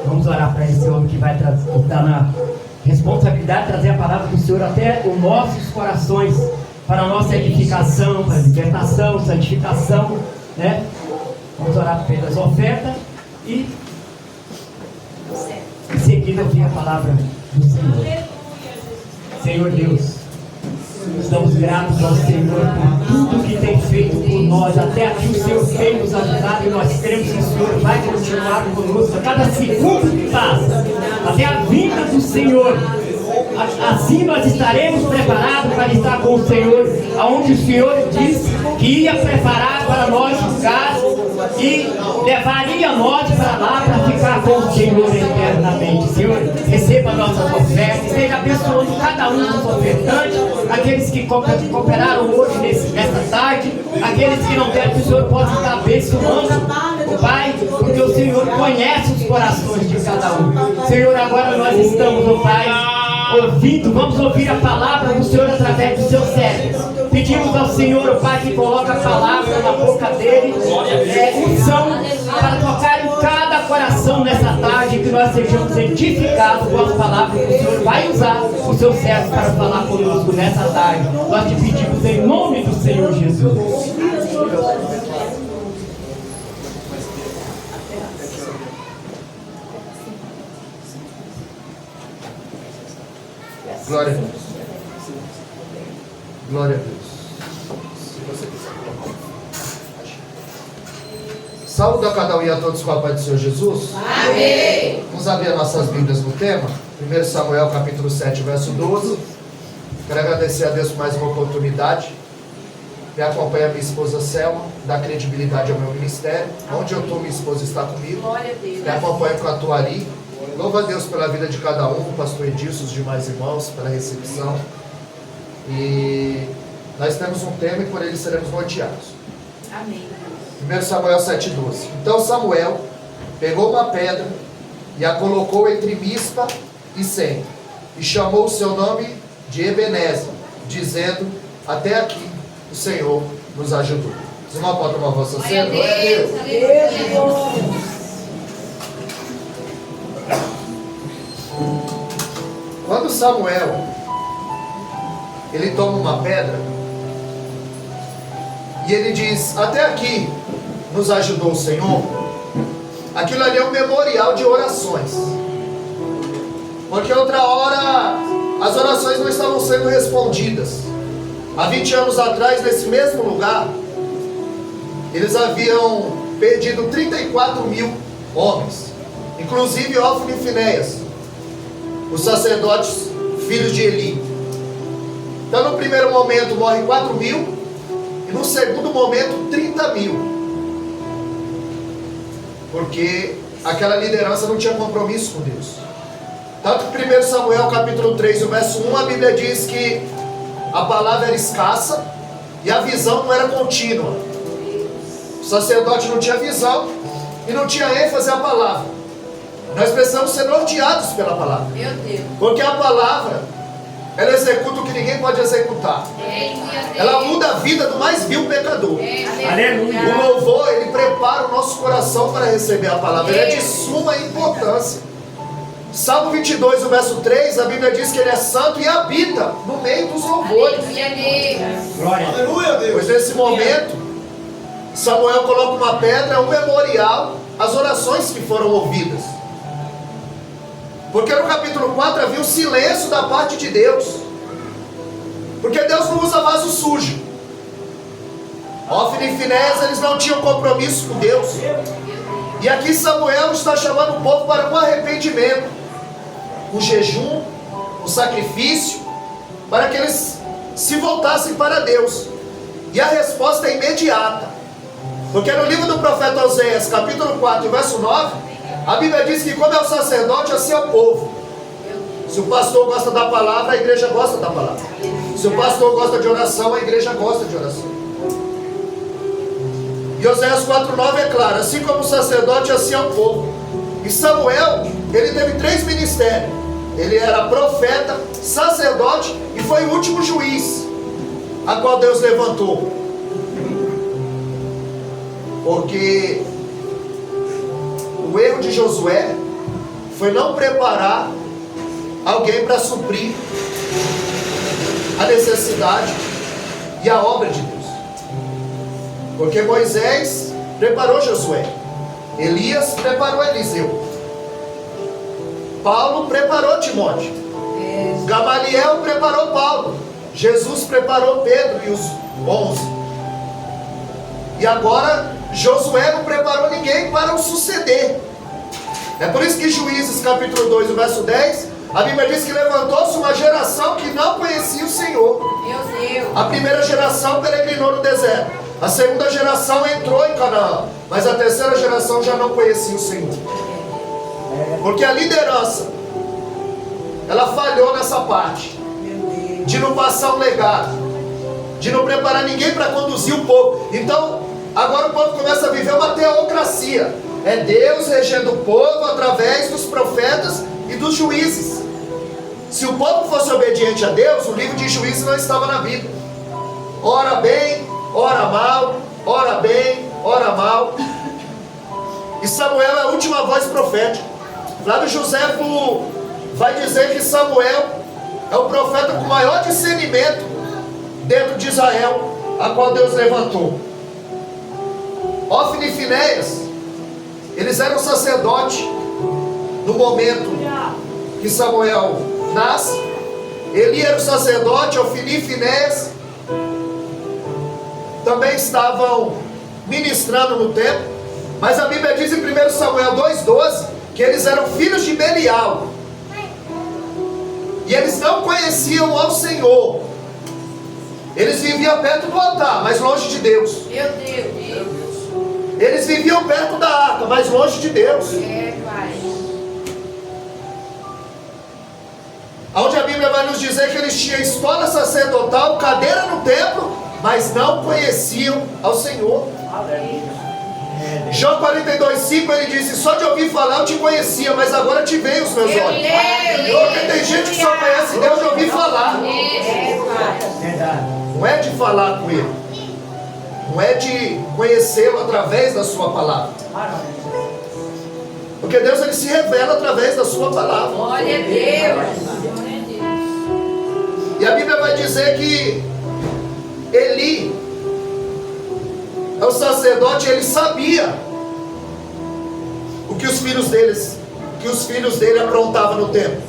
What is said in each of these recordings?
Vamos orar para esse homem que vai estar na responsabilidade de trazer a palavra do Senhor até os nossos corações, para a nossa edificação, para a libertação, santificação, né? Vamos orar pelas ofertas e em seguida ouvir a palavra do Senhor. Senhor Deus, estamos gratos ao Senhor por tudo que tem feito por nós. Até aqui o Senhor tem nos ajudado e nós cremos que o Senhor vai continuar conosco a cada segundo que passa, até a vinda do Senhor. Assim nós estaremos preparados para estar com o Senhor, aonde o Senhor disse que ia preparar para nós lugar e levaria nós para lá para ficar com o Senhor eternamente. Senhor, receba nossas ofertas, esteja abençoando cada um dos ofertantes, aqueles que cooperaram hoje nesta tarde, aqueles que não deram, que o Senhor possa estar abençoando, Pai, porque o Senhor conhece os corações de cada um. Senhor, agora nós estamos, Pai, ouvindo, vamos ouvir a palavra do Senhor através dos seus servos. Pedimos ao Senhor, o Pai, que coloca a palavra na boca dele, unção para tocar em cada coração nessa tarde, que nós sejamos edificados com as palavras que o Senhor vai usar os seus servos para falar conosco nessa tarde. Nós te pedimos em nome do Senhor Jesus. Glória a Deus. Glória a Deus. Se você quiser colocar. Saúde a cada um e a todos com a paz do Senhor Jesus. Amém. Vamos abrir nossas Bíblias no tema. 1 Samuel capítulo 7, verso 12. Quero agradecer a Deus por mais uma oportunidade. Me acompanha a minha esposa Selma, dá credibilidade ao meu ministério. Onde eu estou, minha esposa está comigo. Glória a Deus. Me acompanha com a Tuari. Louva a Deus pela vida de cada um, o pastor Edilson, os demais irmãos, pela recepção. E nós temos um tema e por ele seremos norteados. Amém. 1 Samuel 7,12. Então Samuel pegou uma pedra e a colocou entre Mispa e Sem, e chamou o seu nome de Ebenezer, dizendo: até aqui o Senhor nos ajudou. Você não pode tomar a vossa cena? Glória a Deus. Quando Samuel ele toma uma pedra e ele diz: até aqui nos ajudou o Senhor, aquilo ali é um memorial de orações, porque outra hora as orações não estavam sendo respondidas. Há 20 anos atrás, nesse mesmo lugar, eles haviam perdido 34 mil homens, inclusive Ófni e Finéias, os sacerdotes filhos de Eli. Então no primeiro momento morre 4 mil, e no segundo momento 30 mil, porque aquela liderança não tinha compromisso com Deus. Tanto que 1 Samuel capítulo 3, o verso 1, a Bíblia diz que a palavra era escassa e a visão não era contínua. O sacerdote não tinha visão e não tinha ênfase à palavra. Nós precisamos ser norteados pela palavra. Meu Deus. Porque a palavra, ela executa o que ninguém pode executar. Ela muda a vida do mais vil pecador. Aleluia. O louvor, ele prepara o nosso coração para receber a palavra. Ele é de suma importância. Salmo 22, o verso 3, a Bíblia diz que ele é santo e habita no meio dos louvores. Glória. Aleluia, Deus. Pois nesse momento, Samuel coloca uma pedra, um memorial às orações que foram ouvidas. Porque no capítulo 4 havia um silêncio da parte de Deus. Porque Deus não usa vaso sujo. Ófni e Finéias, eles não tinham compromisso com Deus. E aqui Samuel está chamando o povo para um arrependimento, um jejum, um sacrifício, para que eles se voltassem para Deus. E a resposta é imediata. Porque no livro do profeta Oséias, capítulo 4, verso 9, a Bíblia diz que como é o sacerdote, assim é o povo. Se o pastor gosta da palavra, a igreja gosta da palavra. Se o pastor gosta de oração, a igreja gosta de oração. E Oséias 4,9 é claro: assim como o sacerdote, assim é o povo. E Samuel, ele teve 3 ministérios. Ele era profeta, sacerdote e foi o último juiz a qual Deus levantou. Porque o erro de Josué foi não preparar alguém para suprir a necessidade e a obra de Deus. Porque Moisés preparou Josué, Elias preparou Eliseu, Paulo preparou Timóteo, Gamaliel preparou Paulo, Jesus preparou Pedro e os 11. E agora Josué não preparou ninguém para o suceder. É por isso que Juízes capítulo 2, verso 10, a Bíblia diz que levantou-se uma geração que não conhecia o Senhor. Meu Deus. A primeira geração peregrinou no deserto, a segunda geração entrou em Canaã, mas a terceira geração já não conhecia o Senhor. Porque a liderança, ela falhou nessa parte de não passar um legado, de não preparar ninguém para conduzir o povo. Então agora o povo começa a viver uma teocracia. É Deus regendo o povo através dos profetas e dos juízes. Se o povo fosse obediente a Deus, o livro de Juízes não estava na Bíblia. Ora bem, ora mal, ora bem, ora mal. E Samuel é a última voz profética. Flávio Josefo vai dizer que Samuel é o profeta com maior discernimento dentro de Israel, a qual Deus levantou. Ofni e Finéias, eles eram sacerdotes no momento que Samuel nasce. Eli era o sacerdote, Ofni e Finéias também estavam ministrando no templo. Mas a Bíblia diz em 1 Samuel 2,12 que eles eram filhos de Belial, e eles não conheciam ao Senhor. Eles viviam perto do altar, mas longe de Deus. Meu Deus. Eles viviam perto da arca, mas longe de Deus. Pai. Onde a Bíblia vai nos dizer que eles tinham escola sacerdotal, cadeira no templo, mas não conheciam ao Senhor. João 42,5 ele disse: só de ouvir falar eu te conhecia, mas agora te veio os meus olhos. Porque tem gente que só conhece Deus de ouvir falar. Não é de falar com Ele, não é de conhecê-lo através da sua palavra. Porque Deus ele se revela através da sua palavra. Glória a Deus. E a Bíblia vai dizer que Eli é o sacerdote, ele sabia o que os filhos dele aprontavam no templo.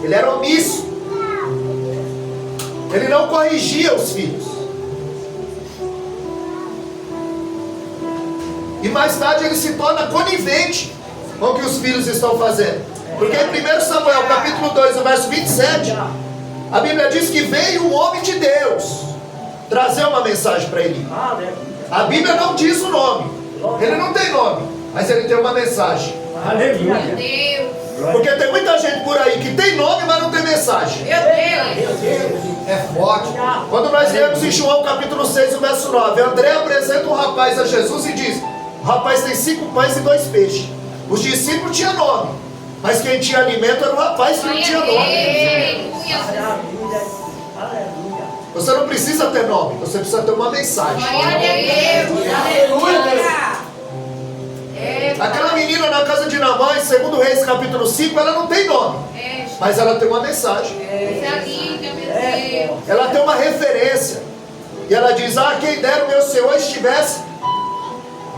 Ele era omisso. Ele não corrigia os filhos. E mais tarde ele se torna conivente com o que os filhos estão fazendo. Porque em 1 Samuel capítulo 2, verso 27, a Bíblia diz que veio um homem de Deus trazer uma mensagem para ele. A Bíblia não diz o nome. Ele não tem nome, mas ele tem uma mensagem. Meu Deus. Porque tem muita gente por aí que tem nome, mas não tem mensagem. Meu Deus. É forte. Quando nós lemos em João capítulo 6, o verso 9, André apresenta um rapaz a Jesus e diz: o rapaz tem 5 pães e 2 peixes. Os discípulos tinham nome, mas quem tinha alimento era o rapaz que não tinha nome. Você não precisa ter nome, você precisa ter uma mensagem. Aquela menina na casa de Naamã, em 2 Reis capítulo 5, ela não tem nome, mas ela tem uma mensagem. Ela tem uma referência. E ela diz: quem dera o meu Senhor estivesse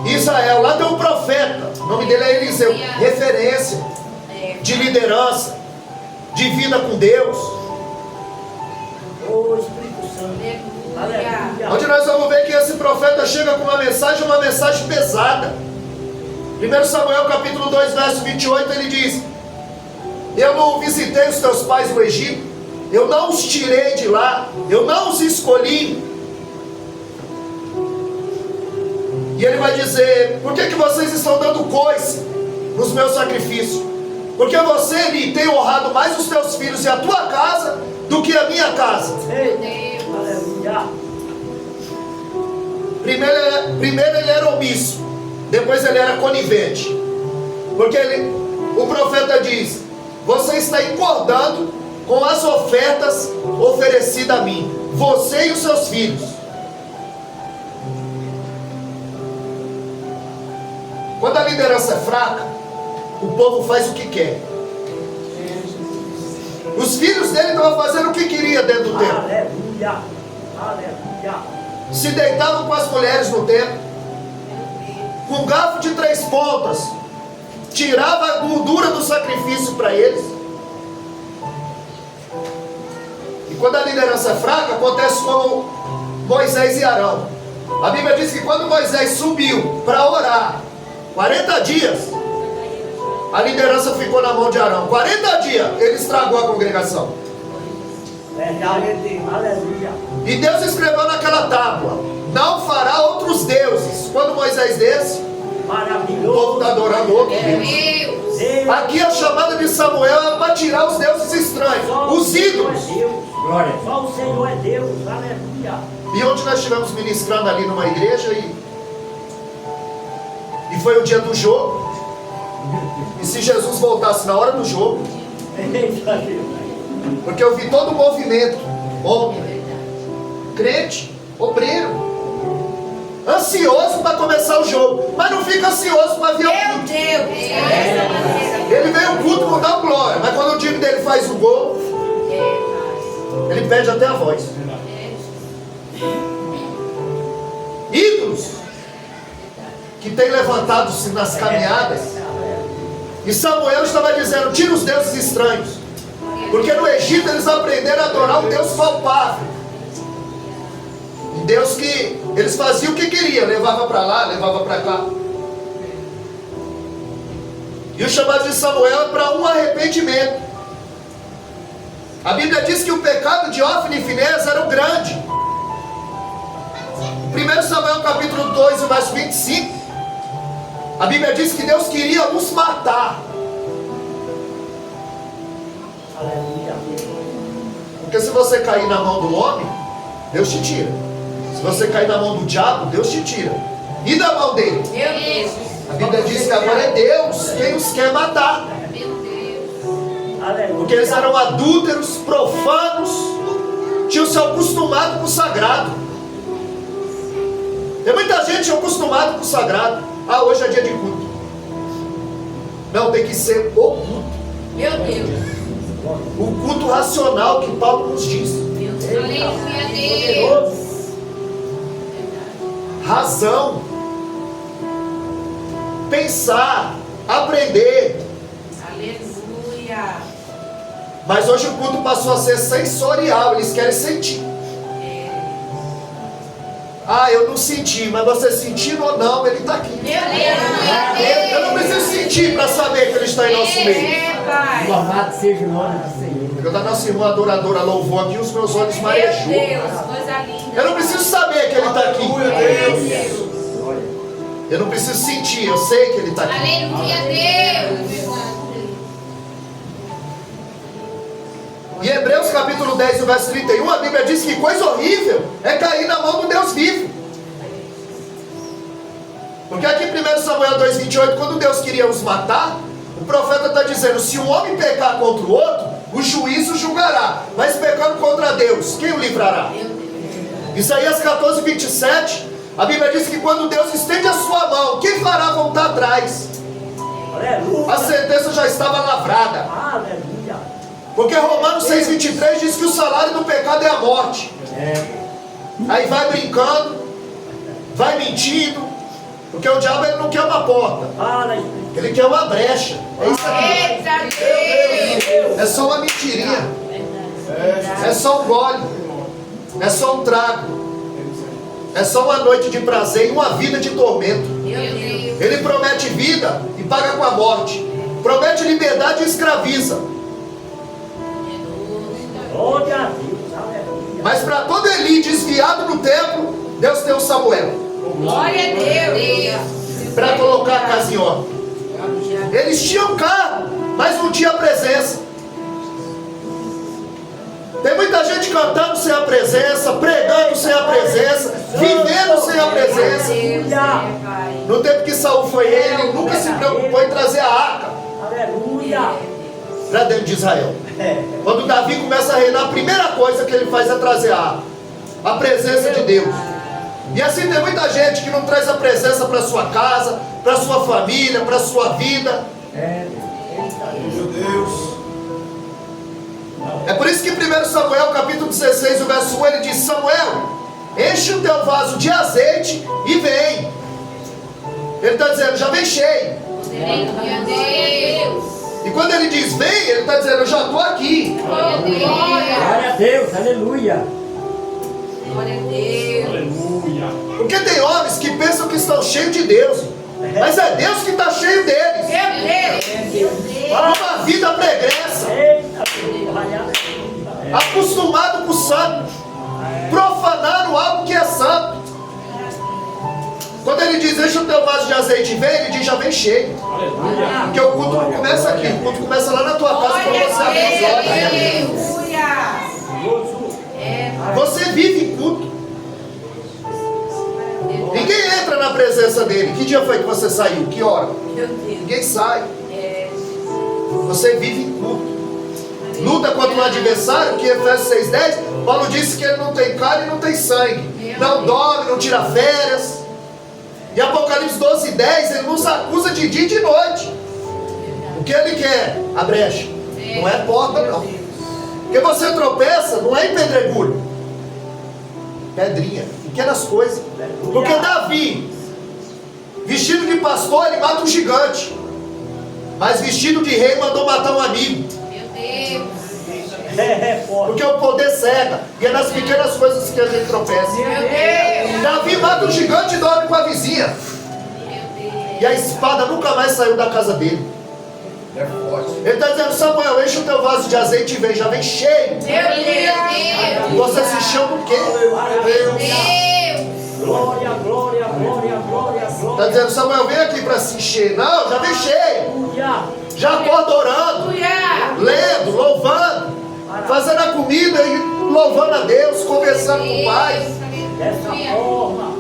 em Israel. Lá tem um profeta, o nome dele é Eliseu. Referência de liderança, de vida com Deus. Onde nós vamos ver que esse profeta chega com uma mensagem pesada. 1 Samuel capítulo 2, verso 28, ele diz: eu não visitei os teus pais no Egito, eu não os tirei de lá, eu não os escolhi. E ele vai dizer: por que vocês estão dando coice nos meus sacrifícios? Porque você ali tem honrado mais os teus filhos e a tua casa do que a minha casa. Primeiro ele era omisso, depois ele era conivente. Porque o profeta diz: você está engordando com as ofertas oferecidas a mim, você e os seus filhos. Quando a liderança é fraca, o povo faz o que quer. Os filhos dele estavam fazendo o que queria dentro do templo. Aleluia. Aleluia. Se deitavam com as mulheres no templo, com garfo de 3 pontas, tirava a gordura do sacrifício para eles. E quando a liderança é fraca, acontece como Moisés e Arão. A Bíblia diz que quando Moisés subiu para orar 40 dias, a liderança ficou na mão de Arão. 40 dias ele estragou a congregação. Verdade, Deus. Aleluia. E Deus escreveu naquela tábua: não fará outros deuses. Quando Moisés desce, o Maravilhoso. povo está adorando outro Deus. Deus. Deus. Aqui a chamada de Samuel é para tirar os deuses estranhos, Só os o Senhor ídolos. é Deus. Glória. Só o Senhor é Deus. Aleluia. E onde nós estivemos ministrando ali numa igreja e foi o dia do jogo. E se Jesus voltasse na hora do jogo, Eita, Deus. porque eu vi todo o movimento, homem, crente, obreiro, ansioso para começar o jogo, mas não fica ansioso para ver o Meu culto. Deus. Ele vem o culto com dar glória, mas quando o time dele faz o gol, ele perde até a voz. Ídolos que tem levantado-se nas caminhadas. E Samuel estava dizendo: tira os deuses estranhos, porque no Egito eles aprenderam a adorar um Deus palpável, um Deus que eles faziam o que queriam, levava para lá, levava para cá. E o chamado de Samuel é para um arrependimento. A Bíblia diz que o pecado de Ofni e Finés era o grande. 1 Samuel capítulo 2, verso 25, a Bíblia diz que Deus queria os matar. Aleluia. Porque se você cair na mão do homem, Deus te tira. Se você cair na mão do diabo, Deus te tira. E da mão dele? Meu Deus. A Bíblia diz que agora é Deus quem os quer matar. Meu Deus. Aleluia. Porque eles eram adúlteros, profanos, tinham se acostumado com o sagrado. Tem muita gente acostumada com o sagrado. Ah, hoje é dia de culto. Não, tem que ser o culto. Meu Deus. O culto racional que Paulo nos diz. Aleluia, Deus. Razão. Pensar. Aprender. Aleluia. Mas hoje o culto passou a ser sensorial. Eles querem sentir. Ah, eu não senti, mas você sentindo ou não, ele está aqui. Meu Deus. Eu não preciso sentir para saber que ele está em nosso meio. É, Pai. Louvado seja o nome do Senhor. Quando a nossa irmã adoradora louvou aqui, os meus olhos Meu marejou. Deus, coisa linda. Eu não preciso saber que ele está aqui. Meu Deus. Eu não preciso sentir, eu sei que ele está aqui. Aleluia, Deus. Em Hebreus capítulo 10, verso 31, a Bíblia diz que coisa horrível é cair na mão do Deus vivo. Porque aqui em 1 Samuel 2,28, quando Deus queria os matar, o profeta está dizendo: se um homem pecar contra o outro, o juízo julgará. Mas pecando contra Deus, quem o livrará? Isaías 14, 27, a Bíblia diz que quando Deus estende a sua mão, quem fará voltar atrás? Aleluia. A sentença já estava lavrada. Aleluia. Porque Romanos 6,23 diz que o salário do pecado é a morte. Aí vai brincando, vai mentindo, porque o diabo ele não quer uma porta, Aleluia. ele quer uma brecha. É isso aqui. Eita, Deus. É só uma mentirinha, é só um gole, é só um trago, é só uma noite de prazer e uma vida de tormento. Meu Deus. Ele promete vida e paga com a morte, promete liberdade e escraviza. Glória a Deus. Aleluia. Mas para todo Eli desviado no templo, Deus tem o Samuel Glória a Deus. para colocar a casa em ordem. Eles tinham carro, mas não tinha presença. Tem muita gente cantando sem a presença, pregando sem a presença, vivendo sem a presença. Deus, é, Pai. No tempo que Saul foi ele nunca se preocupou em trazer a arca Aleluia. para dentro de Israel. É. Quando Davi começa a reinar, a primeira coisa que ele faz é trazer a arca, a presença de Deus. E assim tem muita gente que não traz a presença para sua casa, para sua família, para sua vida. Meu Deus. É por isso que 1 Samuel capítulo 16, o verso 1, ele diz: Samuel, enche o teu vaso de azeite e vem. Ele está dizendo, já vem cheio. Aleluia, Deus. E quando ele diz vem, ele está dizendo, eu já estou aqui. Glória a Deus. Glória a Deus, aleluia. Glória a Deus. Aleluia. Porque tem homens que pensam que estão cheios de Deus, mas é Deus que está cheio deles. Meu Deus. Uma vida pregressa, Eita, glória. acostumado com o santo, profanando algo que é santo. Quando ele diz, enche o teu vaso de azeite e vem, ele diz, já vem cheio. Aleluia. Porque o culto não começa aqui, o culto começa lá na tua casa, quando Glória você a abre os olhos. Deus. Aleluia. É, Você vive em culto. Ninguém entra na presença dele. Que dia foi que você saiu? Que hora? meu Deus. Ninguém sai. É, Você vive em culto. Luta contra o adversário, que Efésios 6,10, Paulo disse que ele não tem carne e não tem sangue. Não dorme, não tira férias. E Apocalipse 12,10, ele nos acusa de dia e de noite. O que ele quer? A brecha. Não é porta, não. Porque você tropeça, não é em pedregulho. Pedrinha, pequenas coisas. Porque Davi, vestido de pastor, ele mata um gigante. Mas vestido de rei, mandou matar um amigo. meu Deus. É forte. Porque o poder cega. E é nas pequenas coisas que a gente tropeça. Meu Deus. Davi mata um gigante e dorme com a vizinha. Meu Deus. E a espada nunca mais saiu da casa dele. É forte. Ele está dizendo, Samuel, enche o teu vaso de azeite e vem, já vem cheio. Meu Deus. E você se chama o quê? Meu Deus. Glória, glória, glória, glória, Está glória. dizendo, Samuel, vem aqui para se encher. Não, já vem cheio. Aleluia. Já acorda orando, Aleluia. lendo, louvando, fazendo a comida e louvando a Deus, conversando com o Pai. Dessa forma,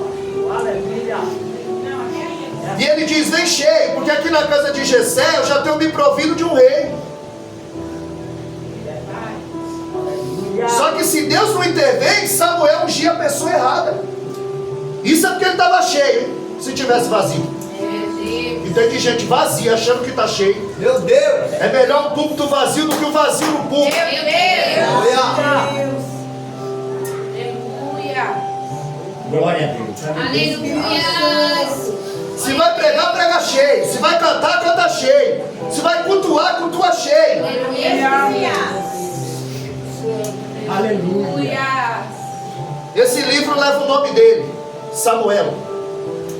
aleluia. E ele diz, vem cheio, porque aqui na casa de Jessé eu já tenho me provido de um rei. Aleluia. Só que se Deus não intervém, Samuel ungia a pessoa errada. Isso é porque ele estava cheio, hein? Se tivesse vazio. Meu Deus. E tem de gente vazia achando que está cheio. Meu Deus. É melhor um púlpito vazio do que um vazio no púlpito. Meu Deus. Aleluia. Aleluia. Glória a Deus. Aleluia. Se vai pregar, prega cheio. Se vai cantar, canta cheio. Se vai cultuar, cultua cheio. Aleluia. Aleluia. Esse livro leva o nome dele, Samuel.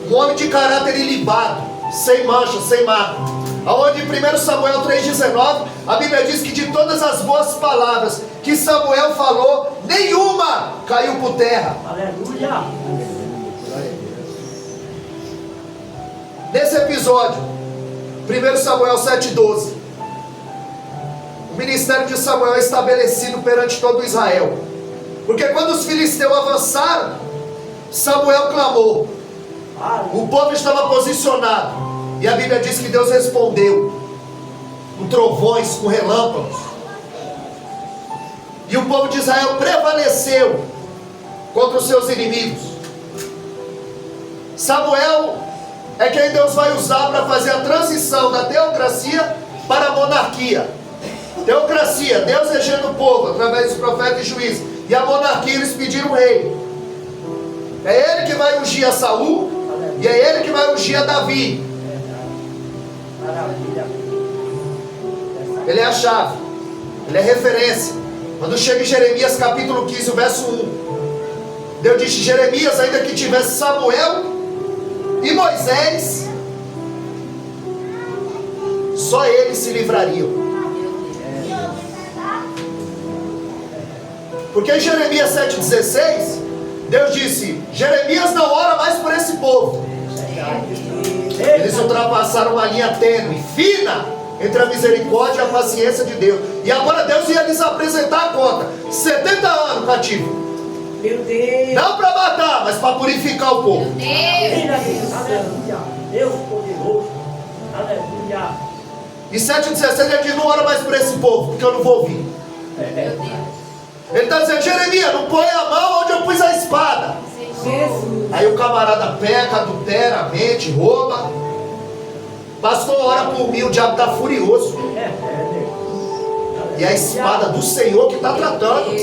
Um homem de caráter ilibado, sem mancha, sem marca. Aonde em 1 Samuel 3,19, a Bíblia diz que de todas as boas palavras que Samuel falou, nenhuma caiu por terra. Aleluia. Nesse episódio, 1 Samuel 7,12, o ministério de Samuel é estabelecido perante todo Israel. Porque quando os filisteus avançaram, Samuel clamou. O povo estava posicionado. E a Bíblia diz que Deus respondeu com trovões, com relâmpagos. E o povo de Israel prevaleceu contra os seus inimigos. Samuel é quem Deus vai usar para fazer a transição da teocracia para a monarquia. Teocracia, Deus regendo o povo através dos profetas e juízes. E a monarquia, eles pediram um rei. É ele que vai ungir a Saul. E é ele que vai ungir a Davi. Maravilha. Ele é a chave. Ele é referência. Quando chega em Jeremias capítulo 15, o verso 1. Deus disse, Jeremias, ainda que tivesse Samuel e Moisés, só eles se livrariam. Porque em Jeremias 7,16, Deus disse, Jeremias não ora mais por esse povo. Eles ultrapassaram uma linha tênue, fina, entre a misericórdia e a paciência de Deus. E agora Deus ia lhes apresentar a conta. 70 anos cativo. Meu Deus. Não para matar, mas para purificar o povo. Deus. Aleluia. Deus poderoso. Aleluia. E 7,16 ele diz, não ora mais por esse povo, porque eu não vou ouvir. Meu Deus. Ele está dizendo, Jeremias, não põe a mão onde eu pus a espada. Jesus. Aí o camarada peca, adultera, mente, rouba. Pastor, ora por mim, o diabo está furioso. E é a espada do Senhor que está tratando.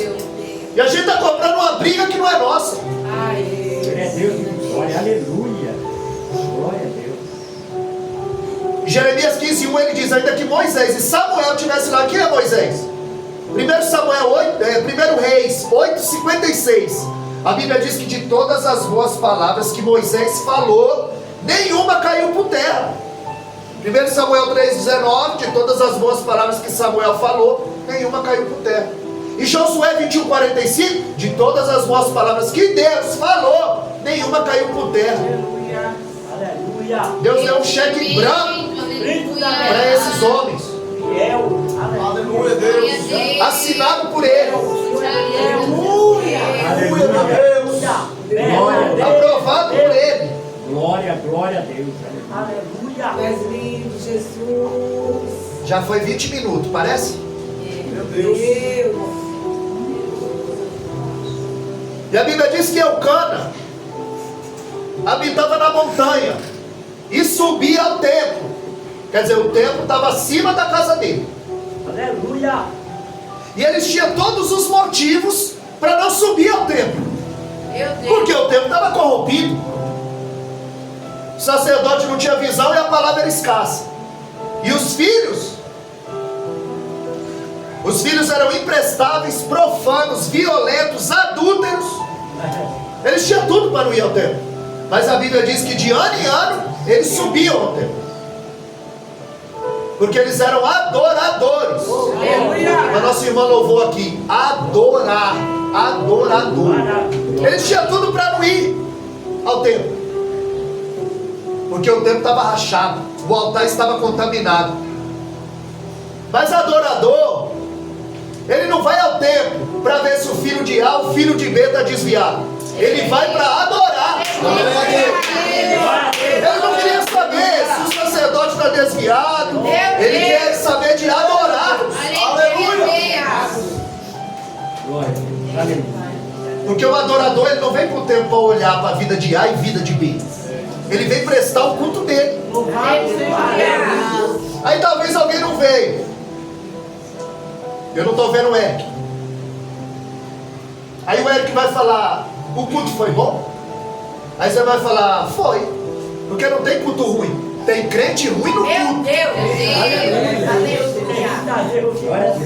E a gente está comprando uma briga que não é nossa. Glória a Deus, glória, aleluia. Glória a Deus. Em Jeremias 15:1 ele diz ainda que Moisés e Samuel tivessem lá. Quem é Moisés? 1 Reis 8:56. A Bíblia diz que de todas as boas palavras que Moisés falou, nenhuma caiu por terra. 1 Samuel 3:19, de todas as boas palavras que Samuel falou, nenhuma caiu por terra. E Josué 21:45, de todas as boas palavras que Deus falou, nenhuma caiu por terra. Aleluia. Deus deu um cheque branco para esses homens, Fiel. Aleluia, Deus. assinado por ele, Aleluia. Aleluia, Deus. Glória a Deus. aprovado por ele. Glória, glória a Deus. Aleluia. Tu és lindo, Jesus. Já foi 20 minutos, parece? Meu Deus. Deus. E a Bíblia diz que Eucana habitava na montanha e subia ao templo. Quer dizer, o templo estava acima da casa dele. Aleluia. E eles tinham todos os motivos para não subir ao templo, porque o templo estava corrompido. O sacerdote não tinha visão e a palavra era escassa. E os filhos eram imprestáveis, profanos, violentos, adúlteros. Eles tinham tudo para não ir ao templo. Mas a Bíblia diz que de ano em ano eles subiam ao templo, porque eles eram adoradores. A nossa irmã louvou aqui, adorador. Eles tinham tudo para não ir ao templo, porque o templo estava rachado, o altar estava contaminado. Mas adorador, ele não vai ao templo para ver se o filho de A, o filho de B está desviado. Ele vai para adorar. Ele não queria saber se o sacerdote está desviado. Ele quer saber de adorar. Aleluia. Glória. Aleluia. Porque o adorador, ele não vem para o templo para olhar para a vida de A e vida de B. Ele vem prestar o culto dele. Aí talvez alguém não veio. Eu não estou vendo o Eric. Aí o Eric vai falar: o culto foi bom? Aí você vai falar: foi. Porque não tem culto ruim. Tem crente ruim no culto.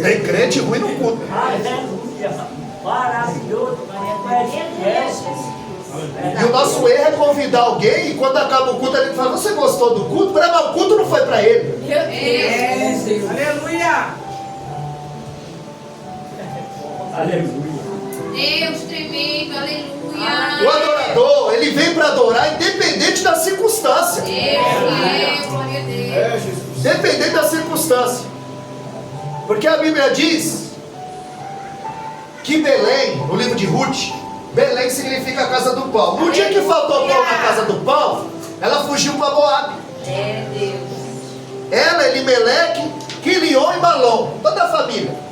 Tem crente ruim no culto. Aleluia. Maravilhoso. E o nosso erro é convidar alguém e quando acaba o culto ele fala: você gostou do culto? Mas o culto não foi para ele. Aleluia. Aleluia. Deus tremendo, aleluia. O adorador, ele vem para adorar independente da circunstância. Glória a Deus. Jesus. Dependente da circunstância. Porque a Bíblia diz que Belém, no livro de Ruth, Belém significa a casa do pão. No dia que faltou pão na casa do pão, ela fugiu para Moabe. Ela, Elimeleque, Quilion e Malom, toda a família.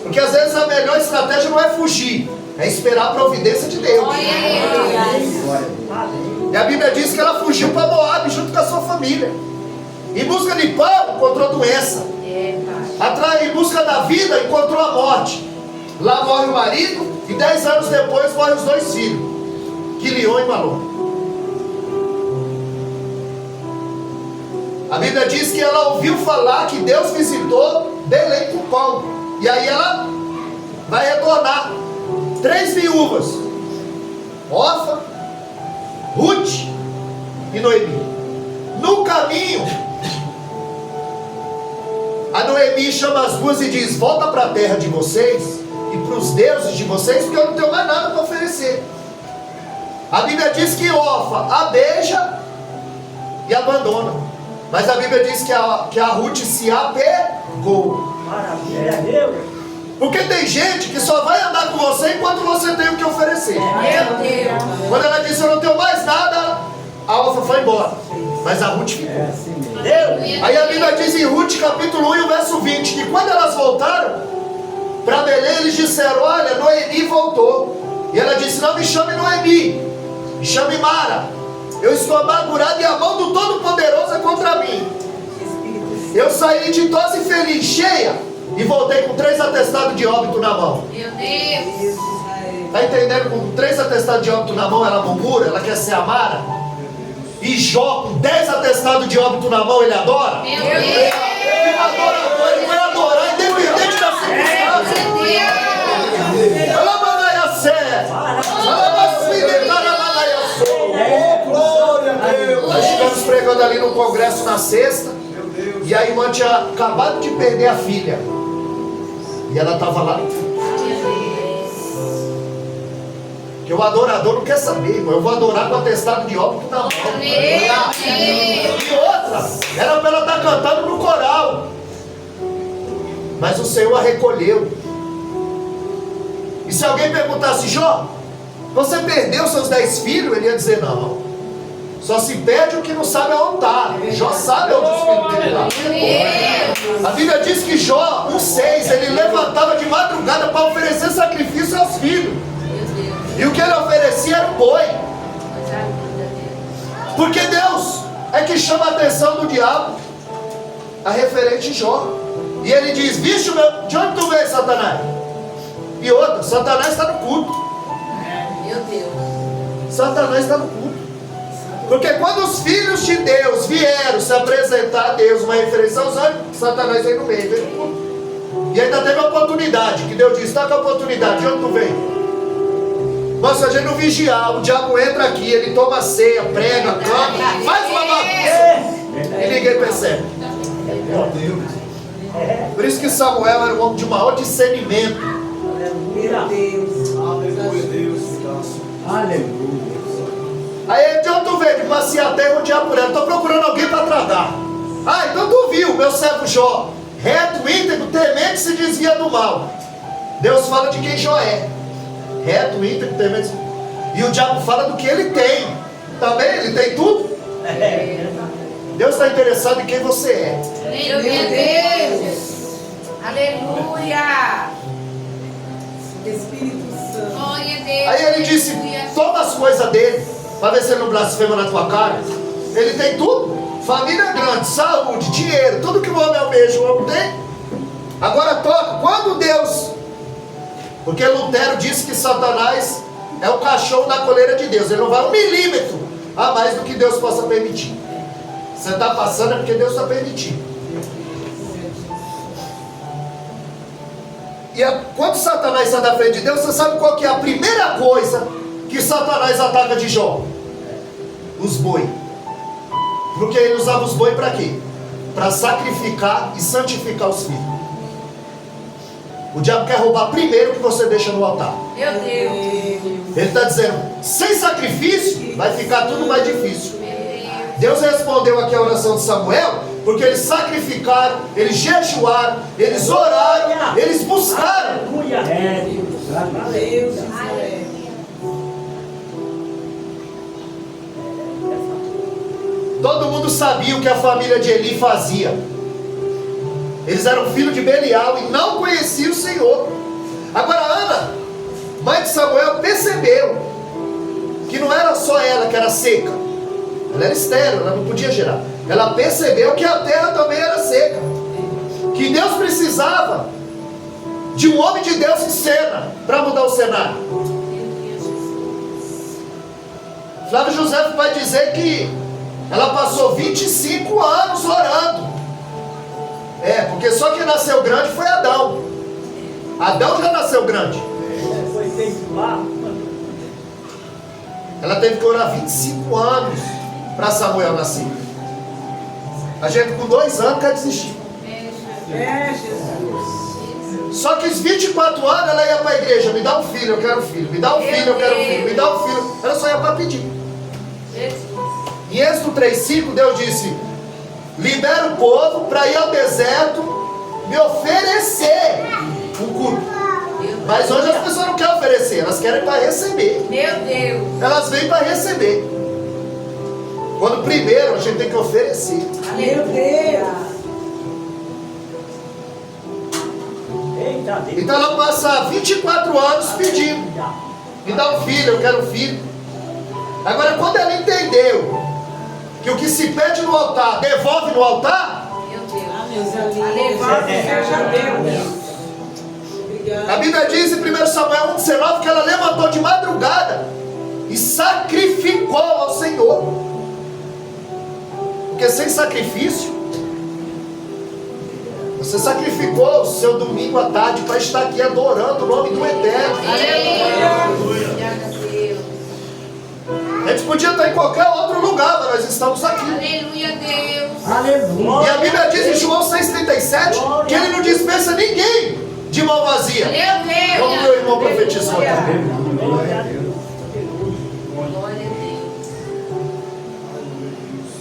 Porque às vezes a melhor estratégia não é fugir, é esperar a providência de Deus. E a Bíblia diz que ela fugiu para Moabe junto com a sua família. Em busca de pão, encontrou doença. Atrás, em busca da vida, encontrou a morte. Lá morre o marido e 10 anos depois morrem os 2 filhos, Quilion e Malom. A Bíblia diz que ela ouviu falar que Deus visitou Belém com pão. E aí ela vai retornar. 3 viúvas: Orfa, Ruth e Noemi. No caminho, a Noemi chama as duas e diz: volta para a terra de vocês e para os deuses de vocês, porque eu não tenho mais nada para oferecer. A Bíblia diz que Orfa a beija e abandona. Mas a Bíblia diz que a Ruth se apegou. Maravilha, Deus. Porque tem gente que só vai andar com você enquanto você tem o que oferecer. Quando ela disse: eu não tenho mais nada, a Orfa foi embora, mas a Ruth ficou. Aí a Bíblia diz em Ruth capítulo 1 e o verso 20, que quando elas voltaram para Belém, eles disseram: olha, Noemi voltou. E ela disse: não me chame Noemi, me chame Mara, Eu estou amargurado e a mão do Todo-Poderoso é contra mim. Eu saí de tosse feliz, cheia, e voltei com 3 atestados de óbito na mão. Meu Deus. Está entendendo? Com 3 atestados de óbito na mão, ela murmura, ela quer ser amada. E Jó, com 10 atestados de óbito na mão, ele adora. Meu Deus. Ele adorador, ele vai adorar, independente da circunstância. Glória a Deus. Nós estivemos pregando ali no congresso na sexta. Meu Deus. E a irmã tinha acabado de perder a filha. E ela estava lá no fundo. Que o adorador não quer saber, irmão. Eu vou adorar com o atestado de óbito na mão. E outra, era para ela estar cantando no coral. Mas o Senhor a recolheu. E se alguém perguntasse, Jó, você perdeu seus 10 filhos? Ele ia dizer, não. Só se perde o que não sabe aonde está. Jó sabe onde os filhos dele estão. A Bíblia diz que Jó, 1,6, ele levantava de madrugada para oferecer sacrifício aos filhos. E o que ele oferecia era o boi. Porque Deus é que chama a atenção do diabo a referente a Jó. E ele diz, vixe, de onde tu veio, Satanás? E outra, Satanás está no culto. Meu Deus. Satanás está no culto. Porque quando os filhos de Deus vieram se apresentar a Deus, uma referência aos anjos, Satanás veio no meio, veio no culto. E ainda teve a oportunidade, que Deus disse, está com a oportunidade, de onde tu veio? Mas se a gente não vigiar, o diabo entra aqui, ele toma ceia, prega, canta, faz uma bagunça. E ninguém percebe. Meu Deus. Por isso que Samuel era um homem de maior discernimento. Meu Deus. Aleluia, Deus. Aleluia. Aí de onde tu veio? De passear a terra, rodear por ela. Estou procurando alguém para tragar. Ah, então tu viu, meu servo Jó, reto, íntegro, temente, se desvia do mal. Deus fala de quem Jó é. Reto, íntegro, temente. E o diabo fala do que ele tem. Também, ele tem tudo. Deus está interessado em quem você é. Meu Deus. Aleluia. Espírito Santo. Glória a Deus. Aí ele disse, toma as coisas dele, para ver se ele não blasfema na tua cara. Ele tem tudo. Família grande, saúde, dinheiro, tudo que o homem almeja, o homem tem. Agora toca, quando Deus... Porque Lutero disse que Satanás é o cachorro na coleira de Deus. Ele não vai 1 milímetro a mais do que Deus possa permitir. Você está passando é porque Deus está permitindo. E quando Satanás está na frente de Deus, você sabe qual que é a primeira coisa que Satanás ataca de Jó? Os boi. Porque ele usava os boi para quê? Para sacrificar e santificar os filhos. O diabo quer roubar primeiro o que você deixa no altar. Meu Deus. Ele está dizendo, sem sacrifício vai ficar tudo mais difícil. Meu Deus. Deus respondeu aqui a oração de Samuel, porque eles sacrificaram, eles jejuaram, eles oraram, eles buscaram. Aleluia. É, Deus de Israel. Todo mundo sabia o que a família de Eli fazia. Eles eram filhos de Belial e não conheciam o Senhor. Agora Ana, mãe de Samuel, percebeu que não era só ela que era seca. Ela era estéril, ela não podia gerar. Ela percebeu que a terra também era seca. Que Deus precisava de um homem de Deus em cena para mudar o cenário. Flávio José vai dizer que ela passou 25 anos orando. Porque só quem nasceu grande foi Adão. Adão já nasceu grande. foi feito lá. Ela teve que orar 25 anos para Samuel nascer. A gente com 2 anos quer desistir. É, Jesus. Só que os 24 anos ela ia para a igreja, me dá um filho, eu quero um filho, me dá um filho, eu quero um filho, me dá um filho. Ela só ia para pedir. Em Êxodo 3:5 Deus disse, libera o povo para ir ao deserto me oferecer um culto. Mas hoje as pessoas não querem oferecer, elas querem para receber. Meu Deus. Elas vêm para receber. Quando primeiro a gente tem que oferecer. Meu Deus. Eita Deus. Então ela passa 24 anos pedindo, me dá um filho, eu quero um filho. Agora, quando ela entendeu que o que se pede no altar, devolve no altar, Meu Deus. Louvado seja Deus. a Bíblia diz em 1 Samuel 1,19 que ela levantou de madrugada e sacrificou ao Senhor. Porque sem sacrifício, você sacrificou o seu domingo à tarde para estar aqui adorando o nome do Eterno. A gente podia estar em qualquer outro lugar, mas nós estamos aqui. Aleluia, Deus. Aleluia. E a Bíblia diz em João 6,37 que Ele não dispensa ninguém de mão vazia. Meu Como Deus. meu irmão profetizou aqui. Glória a Deus. Glória a Deus.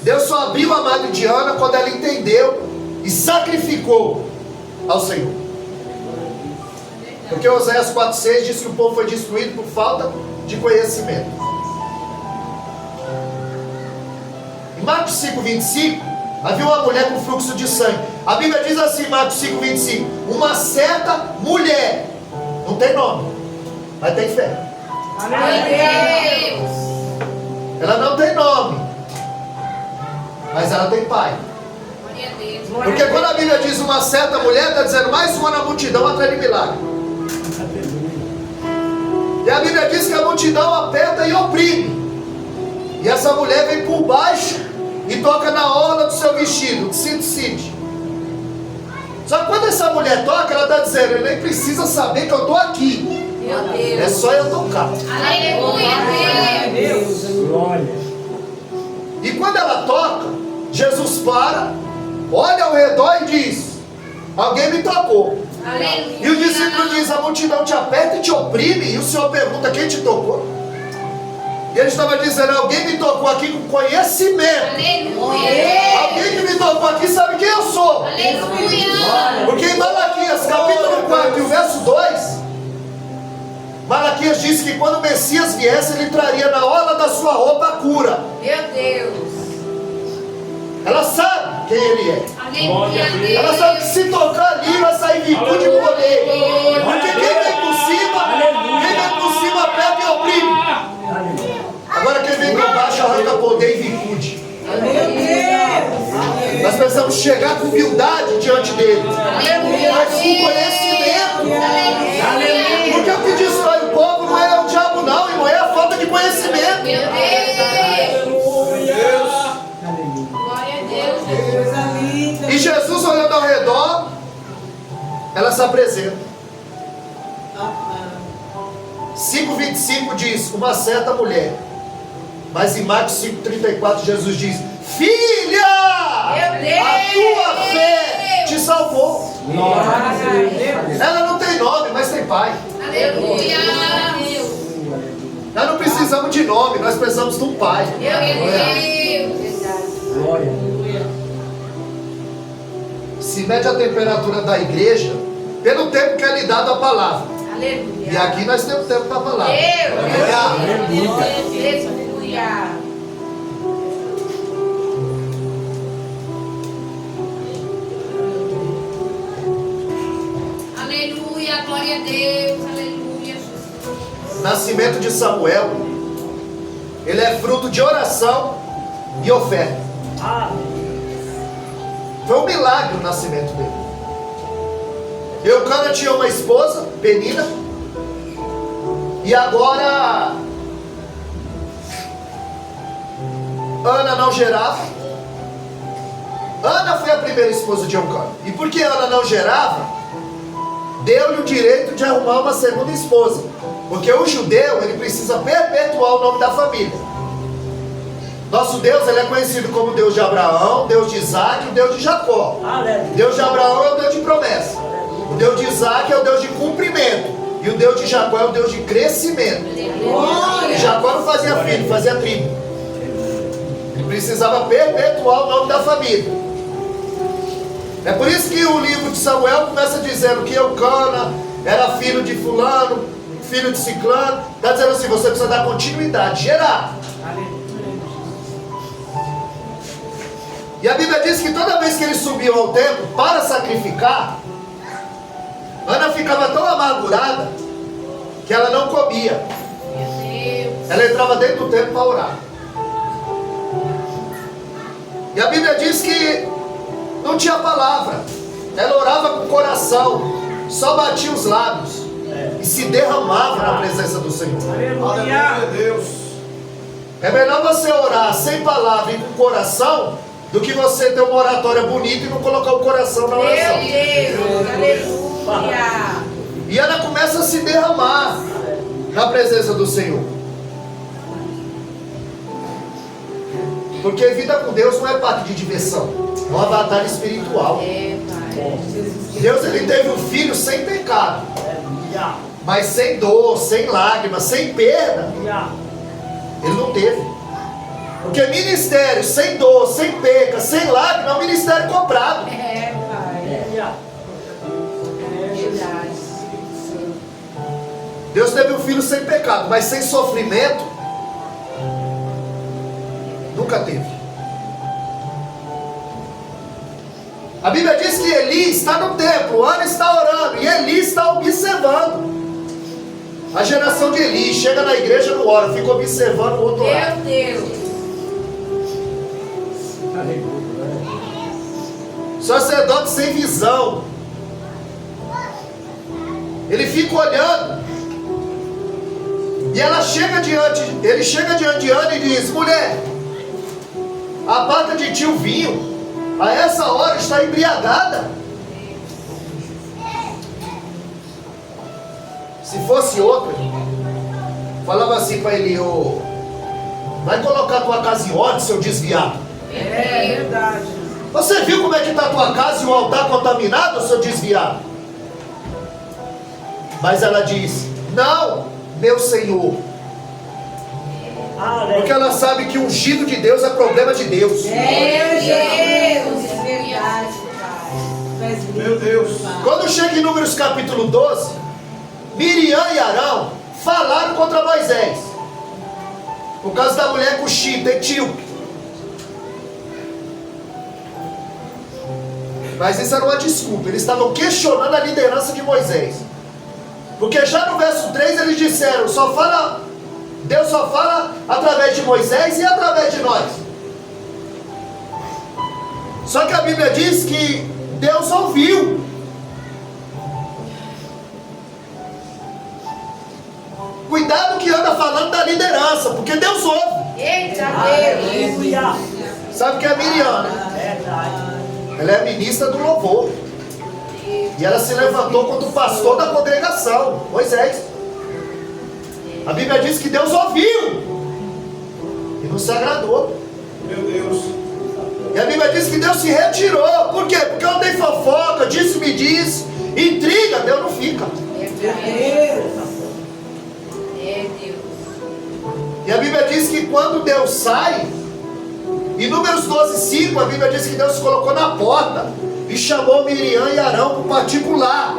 Deus só abriu a madre Diana quando ela entendeu e sacrificou ao Senhor. Porque Oséias 4,6 diz que o povo foi destruído por falta de conhecimento. Em Marcos 5,25 havia uma mulher com fluxo de sangue. A Bíblia diz assim, Marcos 5,25: uma certa mulher, não tem nome, mas tem fé. Glória a Deus. Ela não tem nome, mas ela tem pai. Glória a Deus. Porque quando a Bíblia diz uma certa mulher, está dizendo mais uma na multidão atrás de milagre. E a Bíblia diz que a multidão aperta e oprime. E essa mulher vem por baixo e toca na orla do seu vestido, de cinto. Só que quando essa mulher toca, ela está dizendo, ele nem precisa saber que eu estou aqui. Meu É Deus. só eu tocar. Aleluia, Deus. Glória. E quando ela toca, Jesus para, olha ao redor e diz, alguém me tocou. Aleluia. E o discípulo diz, a multidão te aperta e te oprime. E o Senhor pergunta, quem te tocou? E ele estava dizendo, alguém me tocou aqui com conhecimento. Aleluia. Alguém que me tocou aqui sabe quem eu sou. Aleluia. Porque em Malaquias capítulo 4 e o verso 2, Malaquias diz que quando o Messias viesse, ele traria na orla da sua roupa a cura. Meu Deus. Ela sabe quem ele é. Aleluia. Ela sabe que se tocar ali vai sair virtude e poder. Porque quem vem por cima pega e oprime. Aleluia. Agora quem vem por baixo arranca poder e virtude. Nós precisamos chegar com humildade diante dele, mas com conhecimento. Aleluia. Porque o que destrói o povo não é o diabo não, irmão, é a falta de conhecimento. Meu Deus. Aleluia. Glória a Deus. Coisa linda. E Jesus olhando ao redor, ela se apresenta. 5,25 diz, uma certa mulher. Mas em Marcos 5,34 Jesus diz, filha, Meu Deus. a tua fé te salvou. Glória a Deus. Ela não tem nome, mas tem pai. Aleluia. Nós não precisamos de nome, nós precisamos de um pai. Meu Deus. Glória a Deus. Se mede a temperatura da igreja pelo tempo que é lhe dado a palavra. Aleluia. E aqui nós temos tempo para a palavra. Aleluia. Aleluia, glória a Deus, aleluia, Jesus. O nascimento de Samuel, ele é fruto de oração e oferta. Foi um milagre o nascimento dele. Eucana tinha uma esposa, Penina, e agora Ana não gerava. Ana foi a primeira esposa de Eucana. E porque Ana não gerava, deu-lhe o direito de arrumar uma segunda esposa. Porque o judeu, ele precisa perpetuar o nome da família. Nosso Deus, ele é conhecido como Deus de Abraão, Deus de Isaac e Deus de Jacó. Deus de Abraão é o Deus de promessa. O Deus de Isaac é o Deus de cumprimento. E o Deus de Jacó é o Deus de crescimento. E Jacó não fazia filho, fazia tribo. Ele precisava perpetuar o nome da família. É por isso que o livro de Samuel começa dizendo que Eucana era filho de fulano, filho de ciclano. Está dizendo assim, você precisa dar continuidade, gerar. E a Bíblia diz que toda vez que ele subiu ao templo para sacrificar, Ana ficava tão amargurada que ela não comia. Meu Deus. ela entrava dentro do templo para orar. E a Bíblia diz que não tinha palavra. Ela orava com o coração, só batia os lábios e se derramava na presença do Senhor. Aleluia, Deus. É melhor você orar sem palavra e com o coração do que você ter uma oratória bonita e não colocar o coração na Meu oração. Deus, aleluia. E ela começa a se derramar na presença do Senhor. Porque vida com Deus não é parque de diversão, é uma batalha espiritual. É, Pai. Deus, ele teve um filho sem pecado, mas sem dor, sem lágrimas, sem perda. Ele não teve. Porque ministério sem dor, sem perda, sem lágrimas é um ministério comprado. É, Pai. É verdade. Deus teve um filho sem pecado, mas sem sofrimento nunca teve. A Bíblia diz que Eli está no templo, Ana está orando e Eli está observando. A geração de Eli chega na igreja, não ora, fica observando o outro lado. Meu Deus. Sacerdote sem visão. Ele fica olhando. E ele chega diante de Ana e diz: mulher, aparta de ti o vinho. A essa hora está embriagada. Se fosse outro, falava assim para ele: vai colocar tua casa em ordem, seu desviado. É verdade. Você viu como é que está a tua casa e o altar contaminado, seu desviado? Mas ela diz: não, meu Senhor. Porque ela sabe que o ungido de Deus é problema de Deus. Meu Deus. É verdade, Pai. Meu Deus. Quando chega em Números capítulo 12, Miriam e Arão falaram contra Moisés por causa da mulher cuxita, etíope. Mas isso era uma desculpa. Eles estavam questionando a liderança de Moisés. Porque já no verso 3 eles disseram: Deus só fala através de Moisés e através de nós. Só que a Bíblia diz que Deus ouviu. Cuidado que anda falando da liderança, porque Deus ouve. Eita Deus. Sabe o que é Miriam? Ela é a ministra do louvor. E ela se levantou contra o pastor da congregação, Moisés. A Bíblia diz que Deus ouviu e não se agradou. Meu Deus. E a Bíblia diz que Deus se retirou. Por quê? Porque eu dei fofoca, disse-me diz, intriga, Deus não fica. E a Bíblia diz que quando Deus sai, em Números 12:5, a Bíblia diz que Deus se colocou na porta e chamou Miriam e Arão para o particular.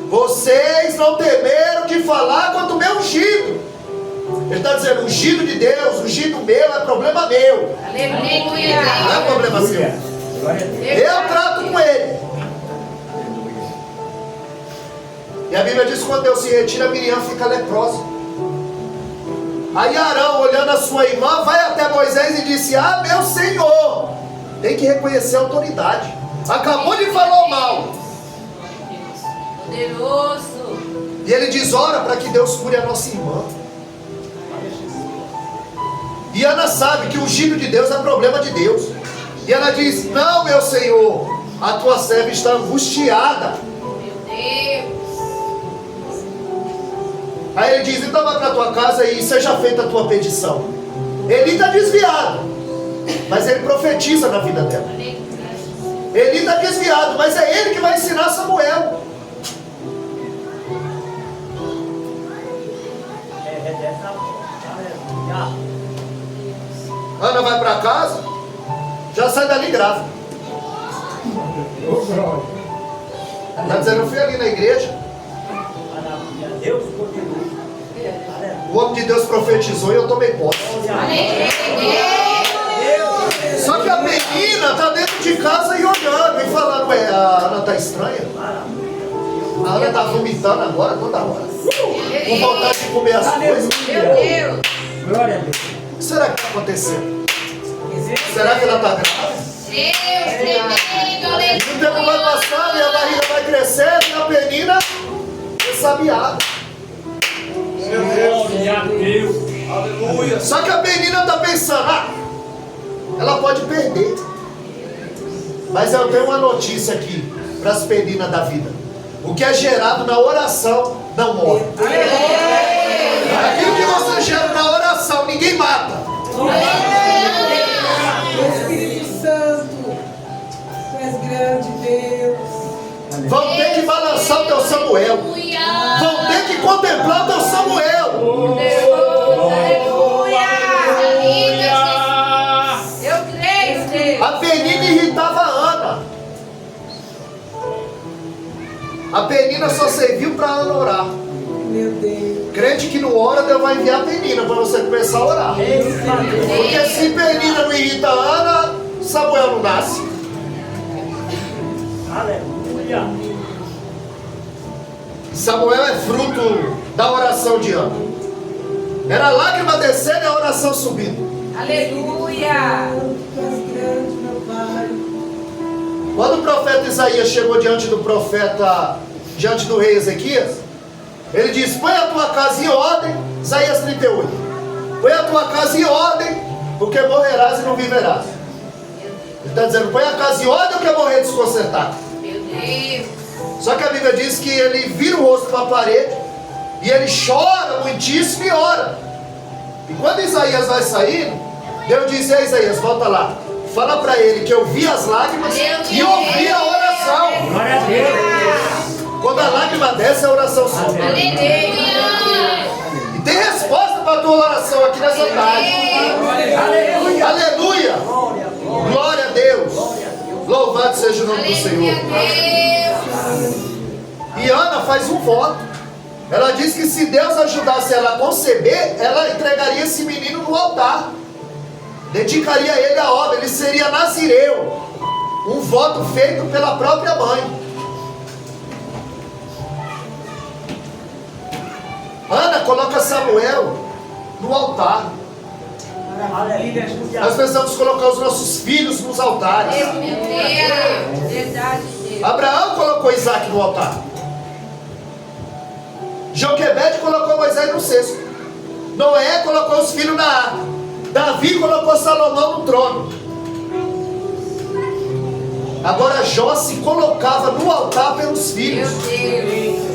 Vocês não temeram de falar contra o meu ungido. Ele está dizendo: ungido de Deus, ungido meu é problema meu. Aleluia. Não é problema seu. Eu trato com ele. E a Bíblia diz que quando Deus se retira, Miriam fica leprosa. Aí Arão, olhando a sua irmã, vai até Moisés e disse: ah, meu Senhor. Tem que reconhecer a autoridade. Acabou de falar o mal. Poderoso. E ele diz: ora para que Deus cure a nossa irmã. E Ana sabe que o ungido de Deus é problema de Deus. E ela diz: não, meu Senhor, a tua serva está angustiada. Meu Deus. Aí ele diz: então vai para a tua casa e seja feita a tua petição. Ele está desviado, mas ele profetiza na vida dela. Ele está desviado, mas é ele que vai ensinar Samuel. Ana vai para casa, já sai dali grávida. Está dizendo: eu fui ali na igreja, o homem de Deus profetizou e eu tomei posse. Só que a menina está dentro de casa e olhando e falando: ué, a Ana está estranha. A Ana está vomitando agora toda hora, com vontade de comer as coisas. Meu Deus. Glória a Deus. O que será que está acontecendo? Será que ela está grávida? Deus tremendo, E o aleluia. tempo vai passando e a barriga vai crescendo e a penina é sabiada. Glória a Deus. Aleluia. Só que a menina está pensando, ela pode perder. Mas eu tenho uma notícia aqui para as meninas da vida. O que é gerado na oração não morre. Aquilo que você gera na oração, ninguém mata. Espírito Santo, tu és grande, Deus. Vão ter que balançar o teu Samuel. Vão ter que contemplar o teu Samuel. Eu creio, Deus. A Penina irritava a Ana. A Penina só serviu para Ana orar. Meu Deus. Crente que não ora, Deus vai enviar a Penina para você começar a orar. Porque se Penina não irrita a Ana, Samuel não nasce. Aleluia. Samuel é fruto da oração de Ana. Era lágrima descendo e a oração subindo. Aleluia. Tu és grande, meu Pai. Quando o profeta Isaías chegou diante do profeta, diante do rei Ezequias, ele diz: põe a tua casa em ordem, Isaías 38. Põe a tua casa em ordem, porque morrerás e não viverás. Ele está dizendo: põe a casa em ordem, ou quer morrer desconcertado? Meu Deus. Só que a Bíblia diz que ele vira o rosto para a parede e ele chora muitíssimo e ora. E quando Isaías vai saindo, Deus diz: ei, Isaías, volta lá. Fala para ele que eu vi as lágrimas e ouvi a oração. Glória a Deus. Quando a lágrima desce, a oração sobe. Aleluia. E tem resposta para a tua oração aqui nessa tarde. Aleluia. Aleluia. Glória, glória. Glória a Deus. Louvado seja o nome do Aleluia, Senhor. Deus. E Ana faz um voto. Ela diz que se Deus ajudasse ela a conceber, ela entregaria esse menino no altar. Dedicaria ele à obra. Ele seria nazireu. Um voto feito pela própria mãe. Ana coloca Samuel no altar. Aleluia. Nós precisamos colocar os nossos filhos nos altares. Meu Deus. Verdade, Deus. Abraão colocou Isaac no altar. Joquebede colocou Moisés no cesto. Noé colocou os filhos na arca. Davi colocou Salomão no trono. Agora Jó se colocava no altar pelos Meu filhos. Deus.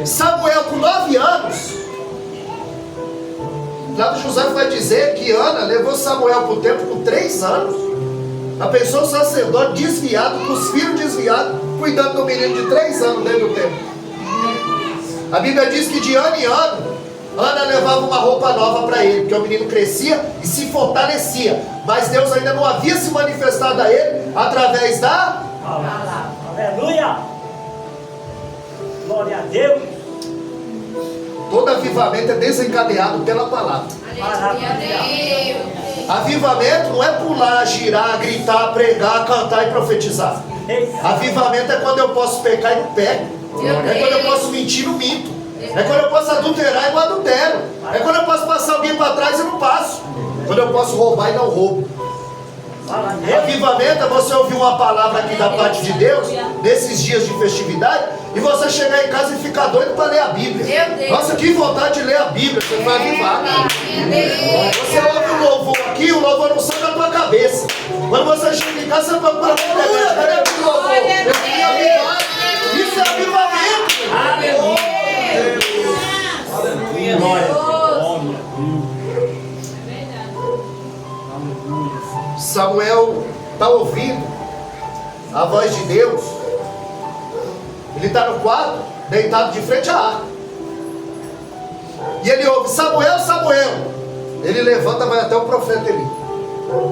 Samuel com 9 anos. Flávio José vai dizer que Ana levou Samuel para o templo com 3 anos. A pessoa, o sacerdote desviado, com os filhos desviados, cuidando do menino de 3 anos dentro do templo. A Bíblia diz que de ano em ano, Ana levava uma roupa nova para ele, porque o menino crescia e se fortalecia. Mas Deus ainda não havia se manifestado a ele através da... Aleluia. Glória a Deus. Todo avivamento é desencadeado pela palavra. Aleluia, Deus. Avivamento não é pular, girar, gritar, pregar, cantar e profetizar. Avivamento é quando eu posso pecar e não pego. É quando eu posso mentir e não minto. É quando eu posso adulterar e não adultero. É quando eu posso passar alguém para trás e não passo. Quando eu posso roubar e não roubo. Avivamento é você ouvir uma palavra aqui da parte de Deus, nesses dias de festividade, e você chegar em casa e ficar doido para ler a Bíblia. Meu Deus. Nossa, que vontade de ler a Bíblia. Você vai avivar. Você ouve o louvor aqui, o louvor não sai da tua cabeça. Quando você chega em casa, você procura na internet. Cadê aquele louvor? Eu queria avivar. Isso é avivamento. Aleluia. Glória. Glória. Samuel está ouvindo a voz de Deus. Ele está no quarto, deitado de frente à arca. E ele ouve: Samuel, Samuel. Ele levanta, vai até o profeta Eli,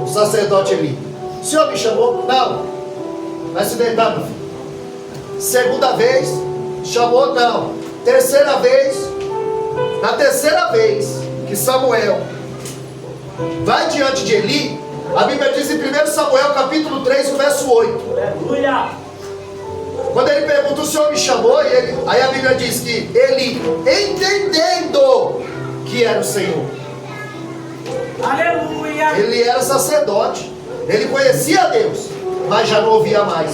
o sacerdote Eli. O senhor me chamou? Não. Vai se deitar, meu filho. Segunda vez, chamou? Não. Terceira vez. Na terceira vez que Samuel vai diante de Eli, a Bíblia diz em 1 Samuel capítulo 3, o verso 8. Aleluia. Quando ele pergunta: o senhor me chamou? Aí a Bíblia diz que ele, entendendo que era o Senhor. Aleluia. Ele era sacerdote. Ele conhecia Deus, mas já não ouvia mais.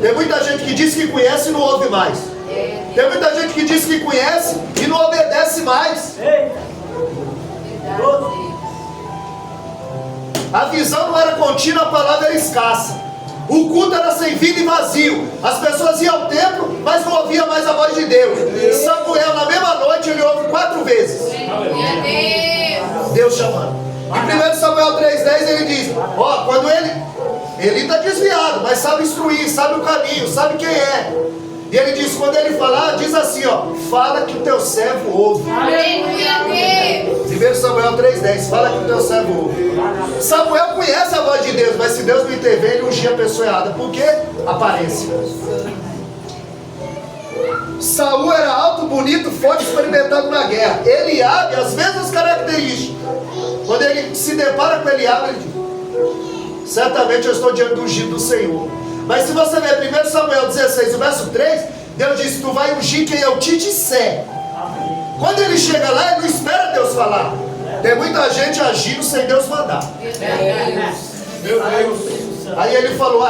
Tem muita gente que diz que conhece e não ouve mais. Tem muita gente que diz que conhece e não obedece mais. A visão não era contínua, a palavra era escassa. O culto era sem vida e vazio. As pessoas iam ao templo, mas não ouviam mais a voz de Deus. Samuel, na mesma noite, ele ouve 4 vezes Deus chamando. Em 1 Samuel 3,10 ele diz: ó, quando ele está desviado, mas sabe instruir, sabe o caminho, sabe quem é. E ele diz, quando ele falar, diz assim, ó: fala que o teu servo ouve. 1 Samuel 3,10, fala que o teu servo ouve. Samuel conhece a voz de Deus, mas se Deus não intervém, ele ungia a pessoa errada. Por quê? Aparência. Saul era alto, bonito, forte, experimentado na guerra. Eliabe, as mesmas características. Quando ele se depara com Eliabe, ele diz: certamente eu estou diante do ungido do Senhor. Mas se você ver 1 Samuel 16, o verso 3, Deus diz: tu vai ungir quem eu te disser. Quando ele chega lá, ele não espera Deus falar. Tem muita gente agindo sem Deus mandar. Meu Deus. Aí ele falou: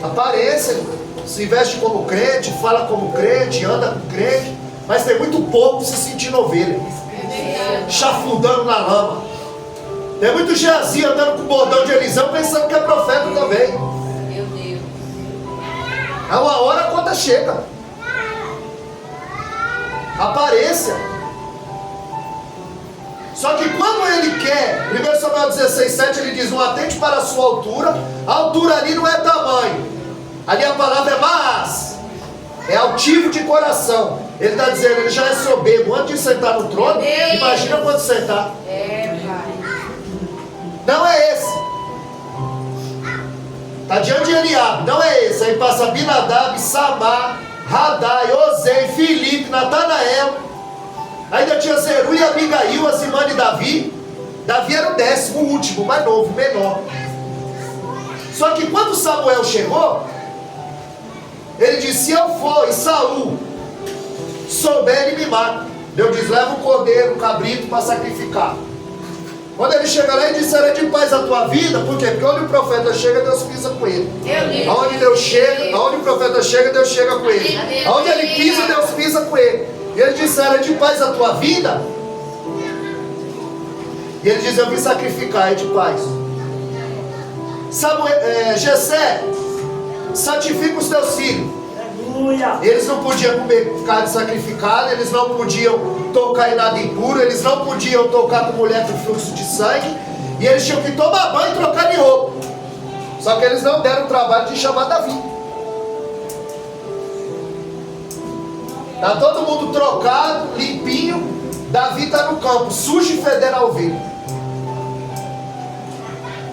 aparência, se veste como crente, fala como crente, anda como crente, mas tem muito pouco se sentindo ovelha, chafurdando na lama. Tem muito Geazi andando com o bordão de Eliseu, pensando que é profeta também. É uma hora a conta chega. Aparência. Só que quando ele quer, 1 Samuel 16,7, ele diz: não atente para a sua altura. A altura ali não é tamanho, ali a palavra é mas, é altivo de coração. Ele está dizendo, ele já é soberbo antes de sentar no trono. Imagina quando sentar. Não é esse. Está diante de Eliabe, não é esse. Aí passa Abinadab, Samar, Radai, Ozei, Filipe, Natanael. Ainda tinha Zeruia, Abigail, Azimã e Davi. Davi era o 10º, o último, mais novo, menor. Só que quando Samuel chegou, ele disse: se eu for e Saul souber, ele me mata. Deus diz: leva um cordeiro, um cabrito para sacrificar. Quando ele chega lá, ele disse: será de paz a tua vida. Por quê? Porque onde o profeta chega, Deus pisa com ele. Aonde Deus chega, aonde o profeta chega, Deus chega com ele. Aonde ele pisa, Deus pisa com ele. E ele disse: era de paz a tua vida? E ele diz: eu vim sacrificar, é de paz. Jessé, santifica os teus filhos. Eles não podiam comer carne sacrificada, eles não podiam tocar em nada impuro, eles não podiam tocar com mulher com fluxo de sangue, e eles tinham que tomar banho e trocar de roupa. Só que eles não deram o trabalho de chamar Davi. Está todo mundo trocado, limpinho. Davi está no campo, sujo e fedendo a ovelha.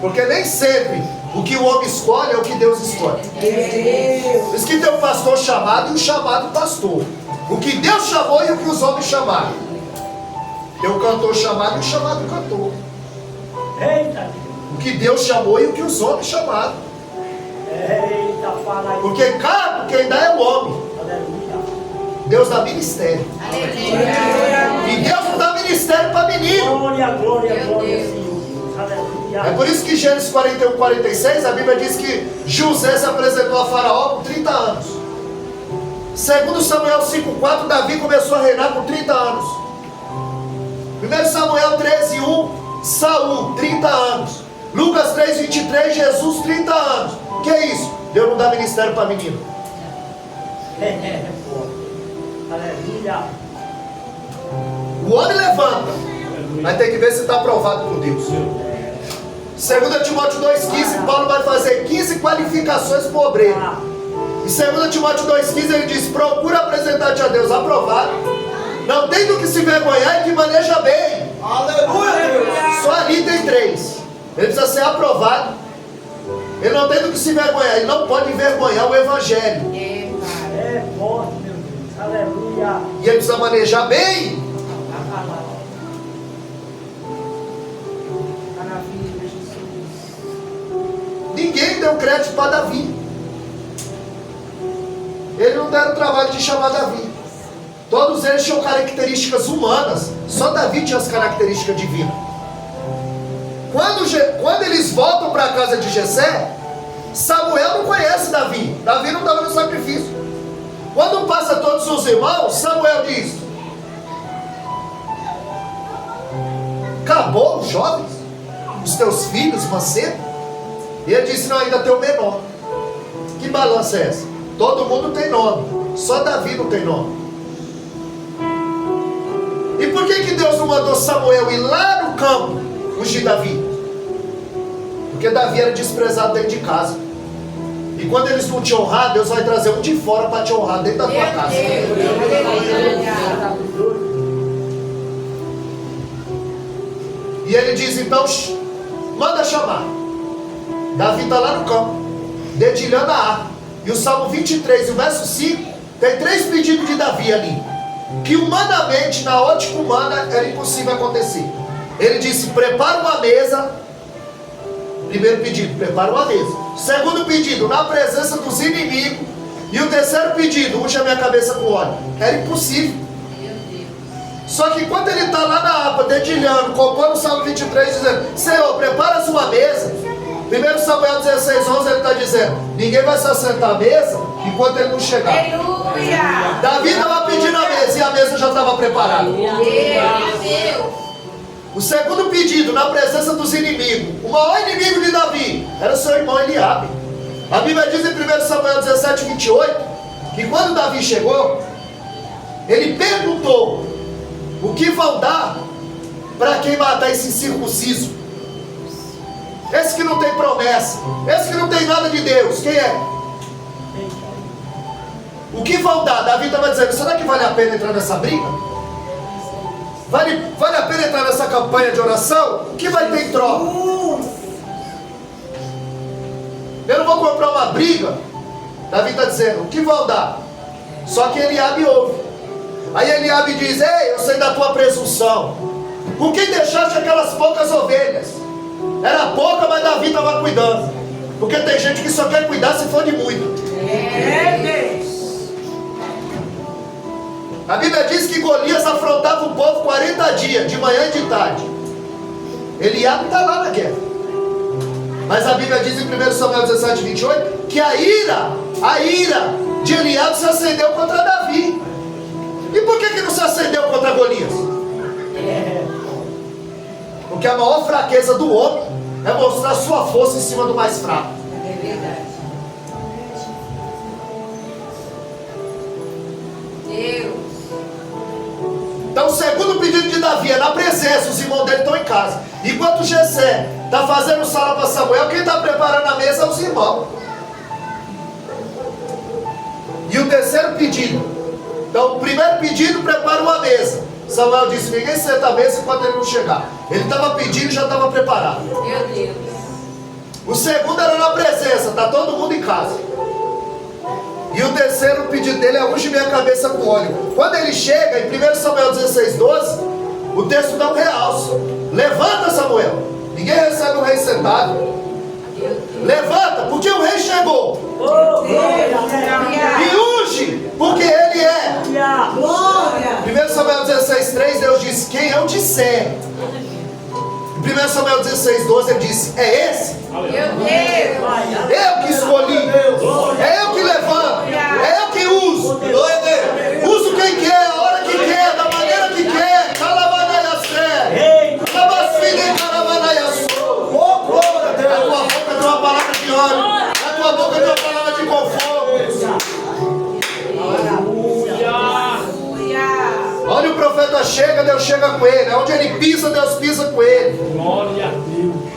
Porque nem sempre o que o homem escolhe é o que Deus escolhe. Por isso que tem o pastor chamado e o chamado pastor. O que Deus chamou e o que os homens chamaram. Tem o cantor chamado e o chamado cantor. Eita! O que Deus chamou e o que os homens chamaram. Eita, fala aí. Porque cargo quem dá é o homem. Aleluia. Deus dá ministério. E Deus não dá ministério para menino. Glória, glória, glória, Senhor. Aleluia. É por isso que Gênesis 41, 46, a Bíblia diz que José se apresentou a Faraó com 30 anos. Segundo Samuel 5,4, Davi começou a reinar com 30 anos. 1 Samuel 13,1, Saul, 30 anos. Lucas 3,23, Jesus, 30 anos. Que é isso? Deus não dá ministério para menino. Aleluia. O homem levanta, mas tem que ver se está aprovado por Deus. 2 Timóteo 2,15, Paulo vai fazer 15 qualificações para o obreiro. Em 2 Timóteo 2,15 ele diz: procura apresentar-te a Deus aprovado, não tem do que se vergonhar e que maneja bem. Aleluia, Deus. Só ali tem 3. Ele precisa ser aprovado. Ele não tem do que se vergonhar, ele não pode envergonhar o Evangelho. É forte, meu Deus. Aleluia. E ele precisa manejar bem. Ninguém deu crédito para Davi. Ele não deram o trabalho de chamar Davi. Todos eles tinham características humanas. Só Davi tinha as características divinas. Quando eles voltam para a casa de Jessé, Samuel não conhece Davi. Davi não estava no sacrifício. Quando passa todos os irmãos, Samuel diz: acabou os jovens, os teus filhos, mancebo? E ele disse: não, ainda tem o menor. Que balança é essa? Todo mundo tem nome, só Davi não tem nome. E por que Deus não mandou Samuel ir lá no campo ungir Davi? Porque Davi era desprezado dentro de casa. E quando eles não te honrar, Deus vai trazer um de fora para te honrar dentro da tua casa. E ele diz: então, manda chamar. Davi está lá no campo, dedilhando a arca. E o Salmo 23, o verso 5, tem 3 pedidos de Davi ali, que humanamente, na ótica humana, era impossível acontecer. Ele disse: prepara uma mesa. Primeiro pedido, prepara uma mesa. Segundo pedido, na presença dos inimigos. E o terceiro pedido, unge a minha cabeça com óleo. Era impossível. Só que enquanto ele está lá na harpa, dedilhando, compondo o Salmo 23, dizendo: Senhor, prepara a sua mesa. 1 Samuel 16, 11, ele está dizendo: ninguém vai se assentar à mesa enquanto ele não chegar. Aleluia! Davi estava pedindo a mesa e a mesa já estava preparada. Meu Deus! O segundo pedido, na presença dos inimigos. O maior inimigo de Davi era o seu irmão Eliabe. A Bíblia diz em 1 Samuel 17, 28, que quando Davi chegou, ele perguntou: o que vão dar para quem matar esse incircunciso? Esse que não tem promessa, esse que não tem nada de Deus, quem é? O que vão dar? Davi estava dizendo: será que vale a pena entrar nessa briga? Vale a pena entrar nessa campanha de oração? O que vai ter em troca? Eu não vou comprar uma briga. Davi está dizendo: o que vão dar? Só que Eliabe ouve. Aí Eliabe diz: ei, eu sei da tua presunção. Por que deixaste aquelas poucas ovelhas? Era pouca, mas Davi estava cuidando. Porque tem gente que só quer cuidar se for de muito. A Bíblia diz que Golias afrontava o povo 40 dias, de manhã e de tarde. Eliabe está lá na guerra. Mas a Bíblia diz em 1 Samuel 17, 28, que a ira de Eliabe se acendeu contra Davi. E por que não se acendeu contra Golias? Porque a maior fraqueza do homem é mostrar sua força em cima do mais fraco. É verdade. Deus. Então o segundo pedido de Davi é na presença. Os irmãos dele estão em casa. Enquanto Jessé está fazendo sala para Samuel, quem está preparando a mesa é os irmãos. E o terceiro pedido. Então o primeiro pedido, prepara uma mesa. Samuel disse: ninguém senta a mesa enquanto ele não chegar. Ele estava pedindo e já estava preparado. Meu Deus. O segundo era na presença. Está todo mundo em casa. E o terceiro pedido dele é: unge minha cabeça com óleo. Quando ele chega, em 1 Samuel 16, 12, o texto dá um realce. Levanta, Samuel. Ninguém recebe o rei sentado. Levanta, porque o rei chegou. E unge, porque ele é. 1 Samuel 16, 3, Deus diz: quem eu disser. Em 1 Samuel 16, 12, ele disse: é esse. Meu Deus. Eu que escolhi. É eu que levanto. É eu que uso. Uso quem quer, a hora que quer, da maneira que quer. Calabanaiassé. Calabasfide, calabanaiassô. Oh, glória a Deus. Na tua boca tem uma palavra de óleo. Na tua boca tem uma palavra de conforto. Onde o profeta chega, Deus chega com ele. Onde ele pisa, Deus pisa com ele. Glória a Deus.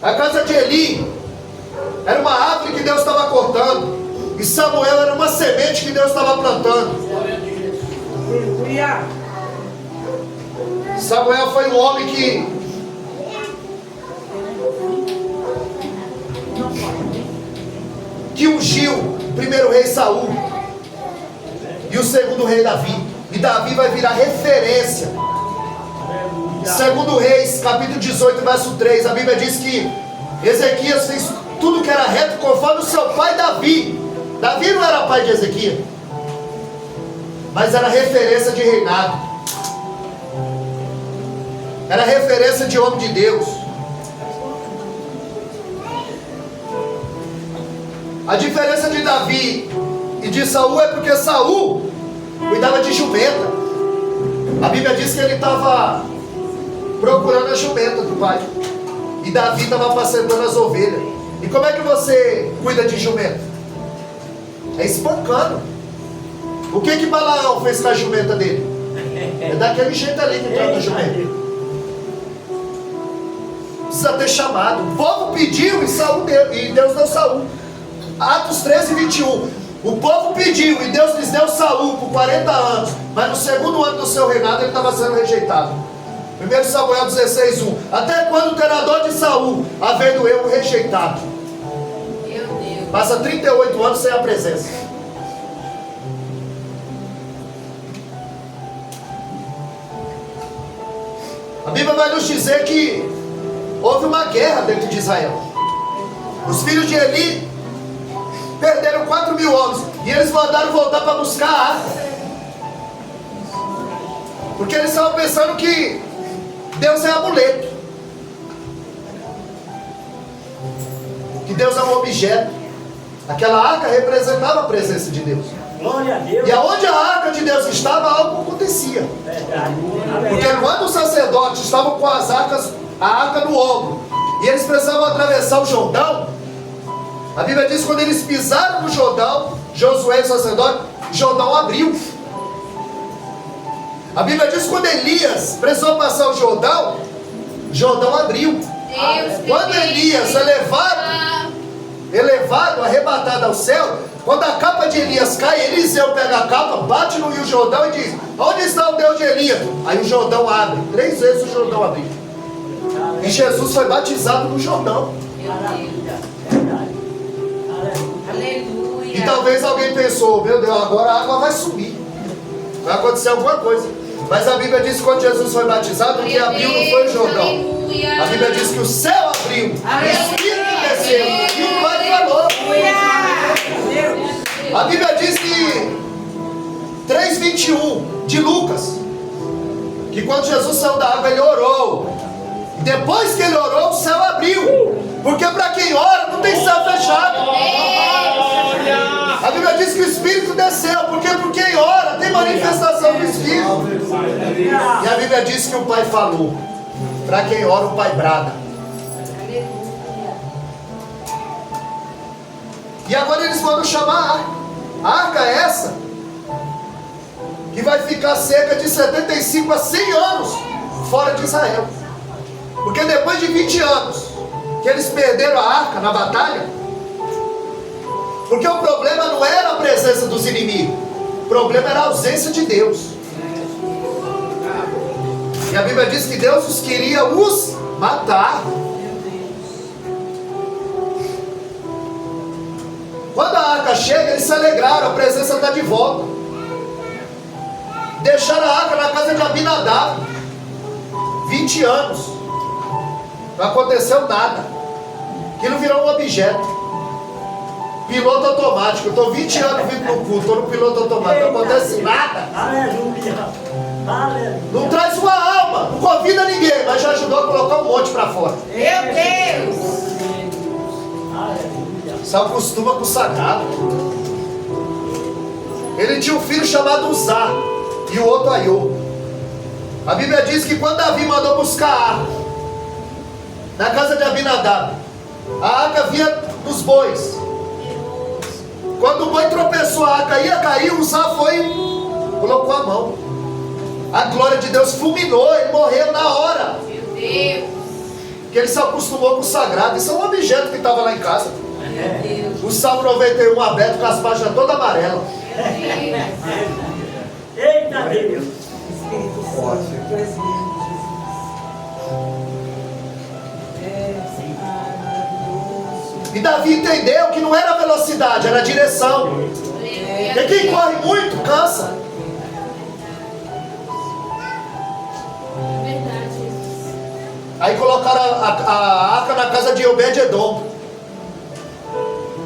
A casa de Eli era uma árvore que Deus estava cortando. E Samuel era uma semente que Deus estava plantando. Samuel foi um homem que ungiu o primeiro rei Saul e o segundo rei Davi. E Davi vai virar referência. Segundo Reis, capítulo 18, verso 3, a Bíblia diz que Ezequias fez tudo que era reto conforme o seu pai Davi. Davi não era pai de Ezequias. mas era referência de reinado, era referência de homem de Deus. A diferença de Davi e de Saul é porque Saul cuidava de jumenta. A Bíblia diz que ele estava procurando a jumenta do pai, e Davi estava apacentando as ovelhas. E como é que você cuida de jumenta? É espancando. O que Balaão fez com a jumenta dele? É daquele jeito ali que trata a jumenta. Precisa ter chamado. O povo pediu e Saul deu, e Deus deu Saul. Atos 13, 21. O povo pediu e Deus lhes deu Saul por 40 anos. Mas no segundo ano do seu reinado ele estava sendo rejeitado. 1 Samuel 16, 1. Até quando terá dó de Saul, havendo eu o rejeitado? Meu Deus. Passa 38 anos sem a presença. A Bíblia vai nos dizer que houve uma guerra dentro de Israel. Os filhos de Eli perderam 4.000 homens, e eles mandaram voltar para buscar a arca, porque eles estavam pensando que Deus é amuleto, que Deus é um objeto. Aquela arca representava a presença de Deus. Glória a Deus. E aonde a arca de Deus estava, algo acontecia. Verdade. Porque quando os sacerdotes estavam com as arcas, a arca no ombro, e eles precisavam atravessar o Jordão, a Bíblia diz que quando eles pisaram no Jordão, Josué, o sacerdote, o Jordão abriu. A Bíblia diz que quando Elias precisou passar o Jordão abriu. Deus, Quando Elias é elevado, arrebatado ao céu, quando a capa de Elias cai, Eliseu pega a capa, bate no rio Jordão e diz: onde está o Deus de Elias? Aí o Jordão abre. 3 vezes o Jordão abriu. E Jesus foi batizado no Jordão. Meu Deus. Verdade. Aleluia. E talvez alguém pensou: meu Deus, agora a água vai subir, vai acontecer alguma coisa. Mas a Bíblia diz que quando Jesus foi batizado, o que abriu não foi o Jordão. Aleluia. A Bíblia diz que o céu abriu, o Espírito desceu e o Pai falou. A Bíblia diz que 3:21 de Lucas, que quando Jesus saiu da água, ele orou. E depois que ele orou, o céu abriu. Porque para quem ora não tem céu fechado. A Bíblia diz que o Espírito desceu. Porque por quem ora tem manifestação do Espírito. E a Bíblia diz que o Pai falou. Para quem ora, o Pai brada. E agora eles mandam chamar a arca. A arca é essa que vai ficar cerca de 75 a 100 anos fora de Israel. Porque depois de 20 anos que eles perderam a arca na batalha, porque o problema não era a presença dos inimigos, o problema era a ausência de Deus. E a Bíblia diz que Deus os queria os matar. Quando a arca chega, eles se alegraram, a presença está de volta. Deixaram a arca na casa de Abinadab 20 anos. Não aconteceu nada. Aquilo virou um objeto. Piloto automático. Eu estou 20 anos vindo no culto, estou no piloto automático. Não acontece nada. Aleluia. Aleluia. Não traz uma alma, não convida ninguém, mas já ajudou a colocar um monte para fora. Meu Deus. Aleluia. Se acostuma com o sagrado. Ele tinha um filho chamado Uzá e o outro Aiô. A Bíblia diz que quando Davi mandou buscar a arca na casa de Abinadab, a arca vinha dos bois. Quando o boi tropeçou, a arca ia cair, Uzá foi e colocou a mão. A glória de Deus fulminou, ele morreu na hora. Meu Deus. Porque ele se acostumou com o sagrado. Isso é um objeto que estava lá em casa. Meu Deus. O Salmo 91 aberto com as páginas todas amarelas. Eita Deus. Espírito Santo, tu és lindo, Jesus. Maravilhoso. E Davi entendeu que não era velocidade, era direção. E quem corre muito, cansa. Aí colocaram a arca na casa de Obed-Edom.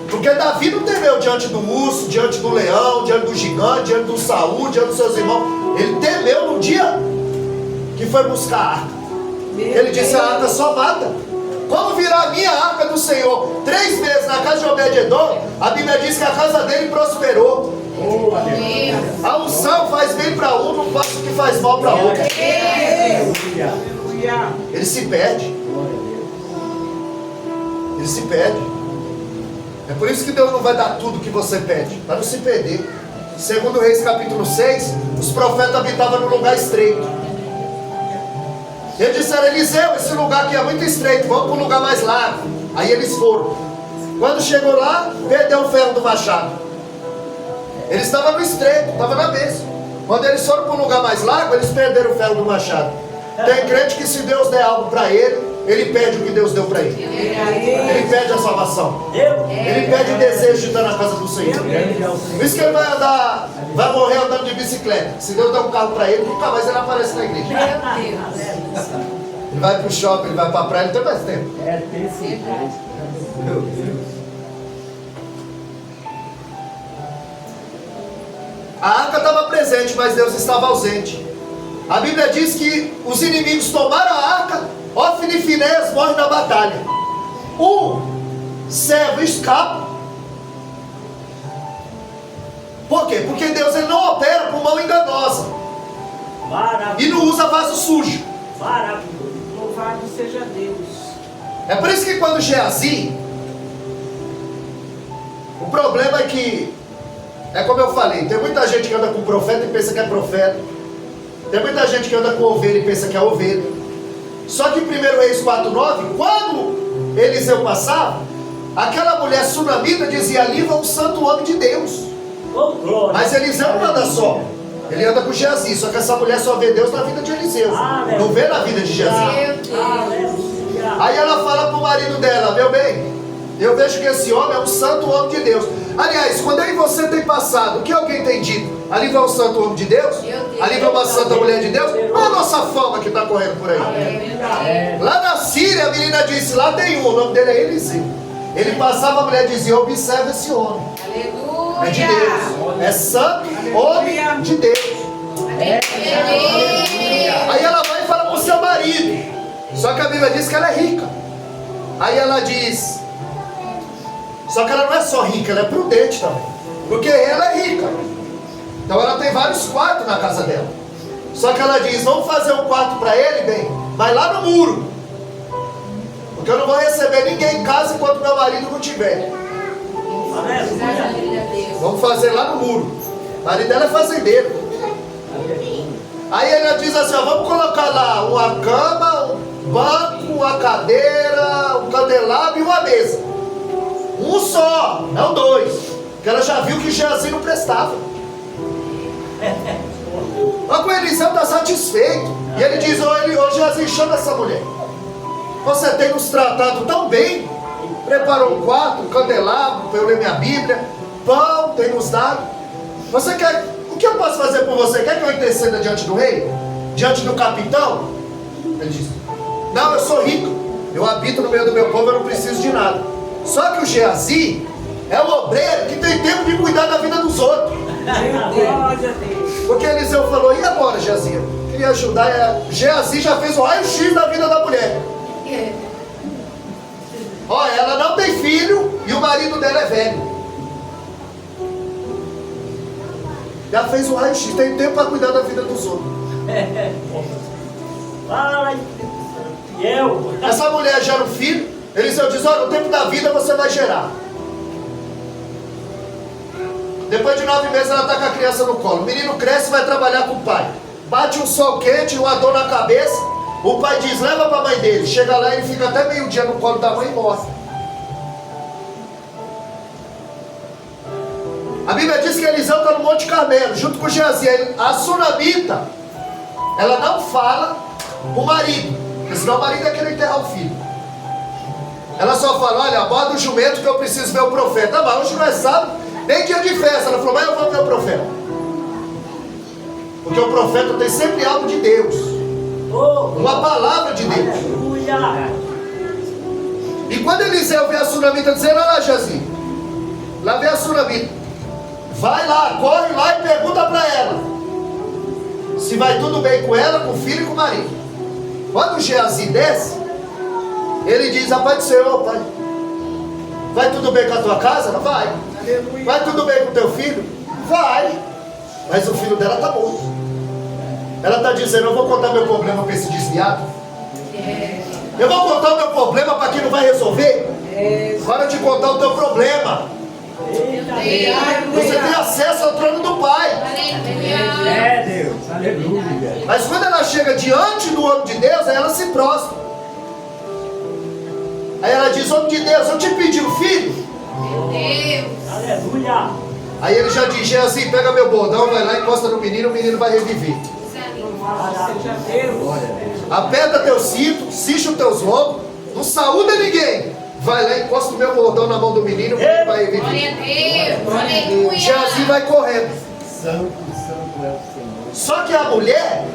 Porque Porque Davi não temeu diante do urso, diante do leão, diante do gigante, diante do Saul, diante dos seus irmãos. Ele temeu no dia que foi buscar a arca. Ele disse: a arca só mata. Como virá a minha arca do Senhor? 3 meses na casa de Obed-edom, a Bíblia diz que a casa dele prosperou. A unção faz bem para um, não faz o que faz mal para outro. Ele se perde. Ele se perde. É por isso que Deus não vai dar tudo que você pede, para não se perder. Segundo Reis capítulo 6, os profetas habitavam num lugar estreito. Eles disseram: Eliseu, esse lugar aqui é muito estreito, vamos para um lugar mais largo. Aí eles foram. Quando chegou lá, perdeu o ferro do machado. Eles estavam no estreito, estavam na bênção. Quando eles foram para um lugar mais largo, eles perderam o ferro do machado. Tem crente que se Deus der algo para ele perde o que Deus deu para ele. Ele perde a salvação. Ele perde o desejo de estar na casa do Senhor. Por isso que ele vai morrer andando de bicicleta. Se Deus der um carro para ele, nunca mais ele aparece na igreja. Ele vai para o shopping, ele vai para a praia, ele tem mais tempo. Meu Deus. A arca estava presente, mas Deus estava ausente. A Bíblia diz que os inimigos tomaram a arca, Ofni e Finéias morrem na batalha. Um servo escapa. Por quê? Porque Deus ele não opera por mão enganosa. E não usa vaso sujo. Louvado seja Deus. É por isso que quando Geazi, o problema é que, é como eu falei, tem muita gente que anda com profeta e pensa que é profeta. Tem muita gente que anda com ovelha e pensa que é ovelha. Só que em 1 Reis 4:9, quando Eliseu passava, aquela mulher sunamita dizia: ali vai um santo homem de Deus. Mas Eliseu não anda só, ele anda com Geazi. Só que essa mulher só vê Deus na vida de Eliseu, não vê na vida de Geazi. Aí ela fala para o marido dela: meu bem, eu vejo que esse homem é um santo homem de Deus. Aliás, quando eu e você tem passado, o que alguém tem dito? Ali vai um santo homem de Deus? Ali vai uma santa mulher de Deus? Não é a nossa fama que está correndo por aí. Lá na Síria, a menina disse: lá tem um, o nome dele é Eliseu. Ele passava, a mulher dizia: observa esse homem. É de Deus, é santo homem de Deus. Aí ela vai e fala para o seu marido. Só que a Bíblia diz que ela é rica. Aí ela diz: só que ela não é só rica, ela é prudente também. Porque ela é rica. Então ela tem vários quartos na casa dela. Só que ela diz: vamos fazer um quarto para ele, bem, mas lá no muro. Porque eu não vou receber ninguém em casa enquanto meu marido não tiver. Vamos fazer lá no muro. O marido dela é fazendeiro. Aí ela diz assim: ó, vamos colocar lá uma cama, um banco, uma cadeira, um candelabro e uma mesa. Um só, não 2. Porque ela já viu que Geazi não prestava. Mas o Eliseu está satisfeito. E ele diz: ô Geazi, chama essa mulher. Você tem nos tratado tão bem. Preparou um quarto, um candelabro para eu ler minha Bíblia. Pão, tem nos dado. Você quer... O que eu posso fazer por você? Quer que eu interceda diante do rei? Diante do capitão? Ele diz: não, eu sou rico. Eu habito no meio do meu povo, eu não preciso de nada. Só que o Geazi é o obreiro que tem tempo de cuidar da vida dos outros. Porque Eliseu falou: e agora, Geazi? Eu queria ajudar. Geazi já fez o raio-x da vida da mulher. Olha, ela não tem filho e o marido dela é velho. Já fez o raio-x, tem tempo para cuidar da vida dos outros. Essa mulher gera um filho. Eliseu diz: olha, no tempo da vida você vai gerar. Depois de 9 meses ela está com a criança no colo. O menino cresce e vai trabalhar com o pai. Bate um sol quente, uma dor na cabeça. O pai diz: leva para a mãe dele. Chega lá e ele fica até meio-dia no colo da mãe e morre. A Bíblia diz que Eliseu está no Monte Carmelo, junto com Geazi. A sunamita, ela não fala o marido, porque senão o marido ia querer enterrar o filho. Ela só fala: olha, aborda o jumento que eu preciso ver o profeta. Mas hoje não é sábado, nem dia de festa. Ela falou: mas eu vou ver o profeta. Porque o profeta tem sempre algo de Deus, uma palavra de Deus. E quando Eliseu vê a sunamita dizendo: olha lá, Geazi, Lá vem a Sunamita. Vai lá, corre lá e pergunta para ela se vai tudo bem com ela, com o filho e com o marido. Quando o Geazi desce, ele diz: a paz do Senhor, pai. Vai tudo bem com a tua casa? Ela vai. Vai tudo bem com o teu filho? Vai. Mas o filho dela está morto. Ela está dizendo: eu vou contar meu problema para esse desviado. Eu vou contar o meu problema para quem não vai resolver. Para de contar o teu problema. Você tem acesso ao trono do Pai. É Deus, aleluia. Mas quando ela chega diante do homem de Deus, aí ela se prostra. Aí ela diz: homem de Deus, eu te pedi um filho. Aleluia. Aí ele já diz assim: pega meu bordão, vai lá, encosta no menino, o menino vai reviver. Seja Deus. Aperta teu cinto, cicha os teus lombos, não saúda ninguém. Vai lá, encosta o meu bordão na mão do menino, o menino vai reviver. Geazi vai correndo. Santo, santo é o Senhor. Só que a mulher,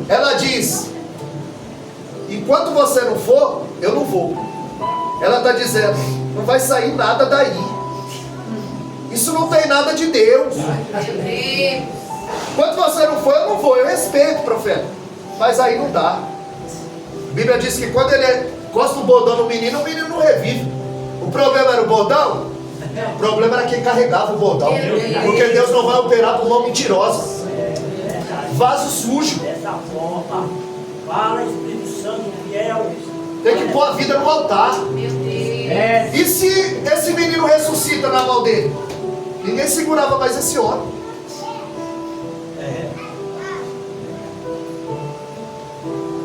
ela diz: enquanto você não for, eu não vou. Ela está dizendo: não vai sair nada daí. Isso não tem nada de Deus. Enquanto você não for, eu não vou. Eu respeito, profeta, mas aí não dá. A Bíblia diz que quando ele encosta o bordão no menino, o menino não revive. O problema era o bordão? O problema era quem carregava o bordão. Porque Deus não vai operar por mão mentirosa. Vaso sujo. Dessa forma, fala Espírito Santo fiel. Tem que pôr a vida no altar. É, E se esse menino ressuscita na mão dele? Ninguém segurava mais esse homem.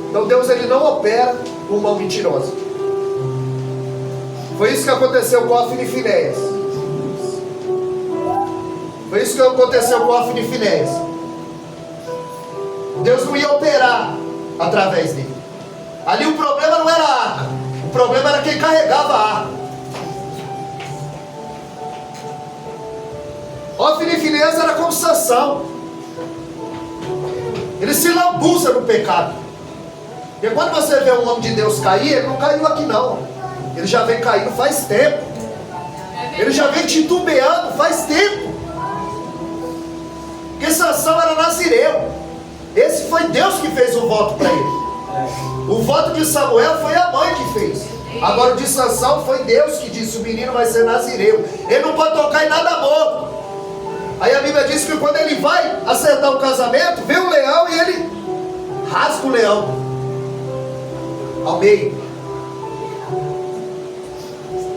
Então Deus, ele não opera por mão mentirosa. Foi isso que aconteceu com Ofni e Finéias. Foi isso que aconteceu com Ofni e Finéias. Deus não ia operar através dele. Ali o problema não era a arca, o problema era quem carregava a arca. Ofni e Finéias era como Sansão. Ele se lambuza no pecado. E quando você vê um homem de Deus cair, ele não caiu aqui não. Ele já vem caindo faz tempo. Ele já vem titubeando faz tempo. Porque Sansão era nazireu. Esse foi Deus que fez o voto para ele. O voto de Samuel foi a mãe que fez. Agora o de Sansão foi Deus que disse: o menino vai ser nazireu. Ele não pode tocar em nada morto. Aí a Bíblia diz que quando ele vai acertar o casamento, vem um leão e ele rasga o leão ao meio.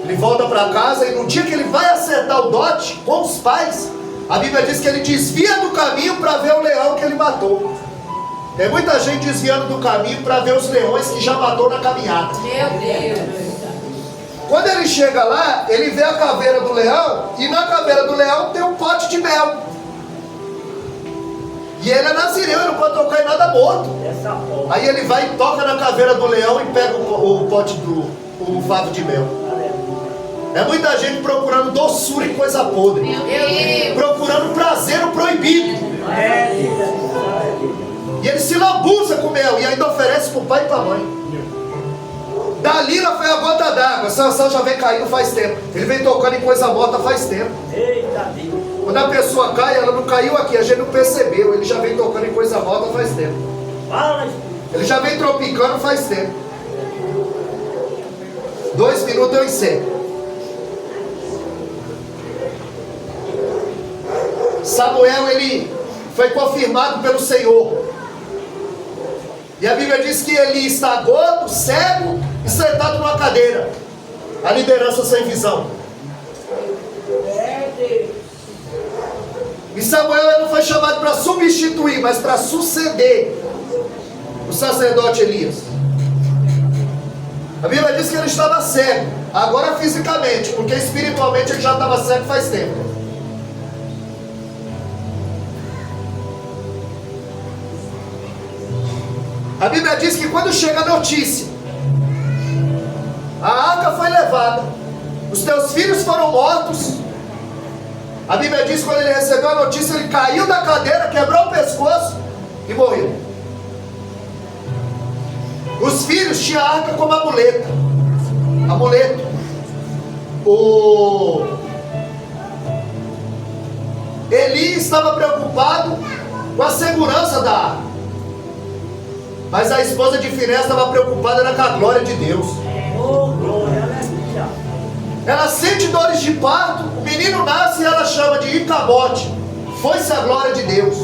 Ele volta para casa e no dia que ele vai acertar o dote com os pais, a Bíblia diz que ele desvia do caminho para ver o leão que ele matou. Tem muita gente desviando do caminho para ver os leões que já matou na caminhada. Quando ele chega lá, ele vê a caveira do leão, e na caveira do leão tem um pote de mel. E ele é nazireu, ele não pode tocar em nada morto. dessa forma. Aí ele vai e toca na caveira do leão e pega o pote o favo de mel. É muita gente procurando doçura em coisa podre, procurando prazer no proibido. E ele se lambuza com mel e ainda oferece para o pai e para a mãe. Dalila foi a gota d'água. Sansão já vem caindo faz tempo. Ele vem tocando em coisa morta faz tempo. Eita Deus. Quando a pessoa cai, ela não caiu aqui, a gente não percebeu. Ele já vem tocando em coisa morta faz tempo. Fala, Ele já vem tropicando faz tempo. 2 minutos eu encerro. Samuel, ele foi confirmado pelo Senhor. E a Bíblia diz que ele está gordo, cego e sentado numa cadeira. A liderança sem visão. E Samuel, ele não foi chamado para substituir, mas para suceder o sacerdote Elias. A Bíblia diz que ele estava cego, agora fisicamente, porque espiritualmente ele já estava cego faz tempo. A Bíblia diz que quando chega a notícia, a arca foi levada, os teus filhos foram mortos. A Bíblia diz que quando ele recebeu a notícia, ele caiu da cadeira, quebrou o pescoço e morreu. Os filhos tinham a arca como amuleto. Amuleto. Eli estava preocupado com a segurança da arca, mas a esposa de Finéias estava preocupada com a glória de Deus. Oh, glória, aleluia. Ela sente dores de parto, o menino nasce e ela chama de Icabote. Foi-se a glória de Deus.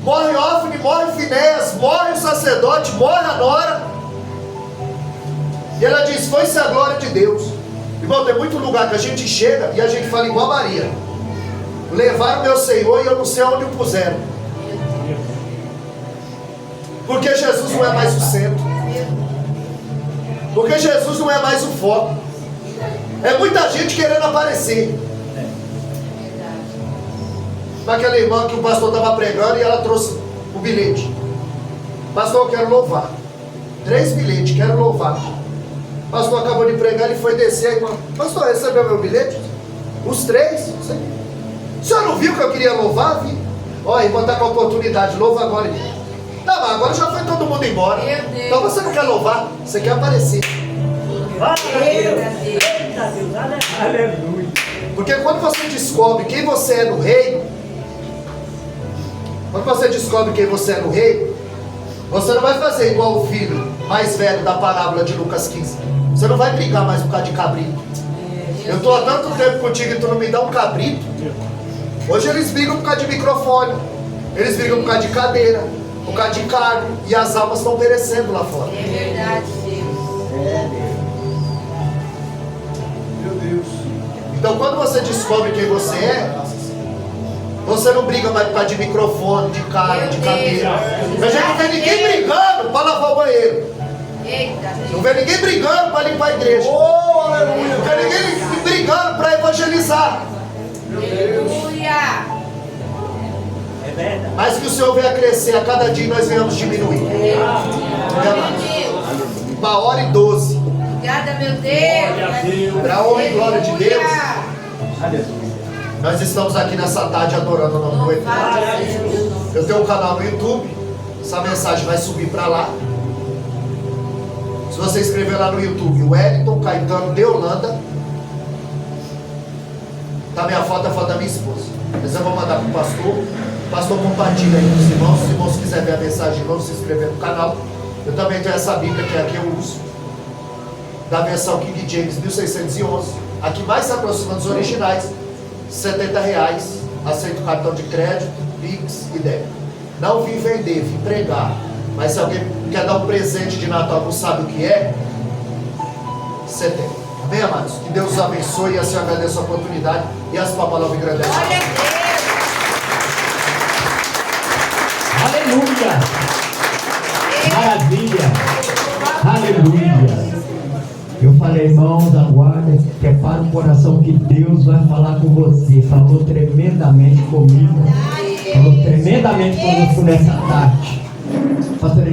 Morre Ofni, morre Finéias, morre o sacerdote, morre a nora. E ela diz: foi-se a glória de Deus. Irmão, tem muito lugar que a gente chega e a gente fala igual a Maria: levaram meu Senhor e eu não sei onde o puseram. Porque Jesus não é mais o centro. Porque Jesus não é mais o foco. É muita gente querendo aparecer. Naquela irmã que o pastor estava pregando e ela trouxe o bilhete: pastor, eu quero louvar. 3 bilhetes, quero louvar. O pastor acabou de pregar, ele foi descer. A irmã: pastor, recebeu meu bilhete? Os 3? O senhor não viu que eu queria louvar? Vi. Ó, irmã, está com a oportunidade, louva agora. Não, mas agora já foi todo mundo embora. Então você não quer louvar, você quer aparecer. Eita Deus, aleluia. Porque quando você descobre quem você é no reino, quando você descobre quem você é no reino, você não vai fazer igual o filho mais velho da parábola de Lucas 15. Você não vai brigar mais por causa de cabrito. Eu estou há tanto tempo contigo e tu não me dá um cabrito. Hoje eles brigam por causa de microfone, eles brigam por causa de cadeira, por causa de carne, e as almas estão perecendo lá fora. É verdade, Deus. É Deus. Meu Deus. Então quando você descobre quem você é, você não briga mais por causa de microfone, de carne, de cadeira. A gente não vê ninguém brigando para lavar o banheiro. Eita, Não Deus. vê ninguém brigando para limpar a igreja. Oh, aleluia. Não vê ninguém brigando para evangelizar. Aleluia. É verdade. Mas que o Senhor venha crescer a cada dia e nós venhamos diminuir. Glória a Deus. 1h12. Obrigada, meu Deus. Para a honra e glória de Deus, Aleluia. nós estamos aqui nessa tarde adorando o nome do Eterno. Louvado seja o teu nome. Eu tenho um canal no YouTube, essa mensagem vai subir para lá. Se você escrever lá no YouTube, Wellington Caetano de Holanda, tá minha foto, a foto da minha esposa. Mas eu vou mandar para o pastor. O pastor compartilha aí com os irmãos. Se os irmãos quiserem ver a mensagem de novo, se inscrever no canal. Eu também tenho essa Bíblia que aqui eu uso, da versão King James 1611. Aqui mais se aproxima dos originais. R$70. Aceito cartão de crédito, Pix e débito. Não vim vender, vim pregar. Mas se alguém quer dar um presente de Natal, não sabe o que é, você tem. Amém, amados? Que Deus os abençoe e assim agradeço a oportunidade. E as palavras engrandecem. Glória a Aleluia! Maravilha! Aleluia! Eu falei, irmãos, aguardem, prepara o coração que Deus vai falar com você. Falou tremendamente comigo. Falou tremendamente conosco nessa tarde. Pastor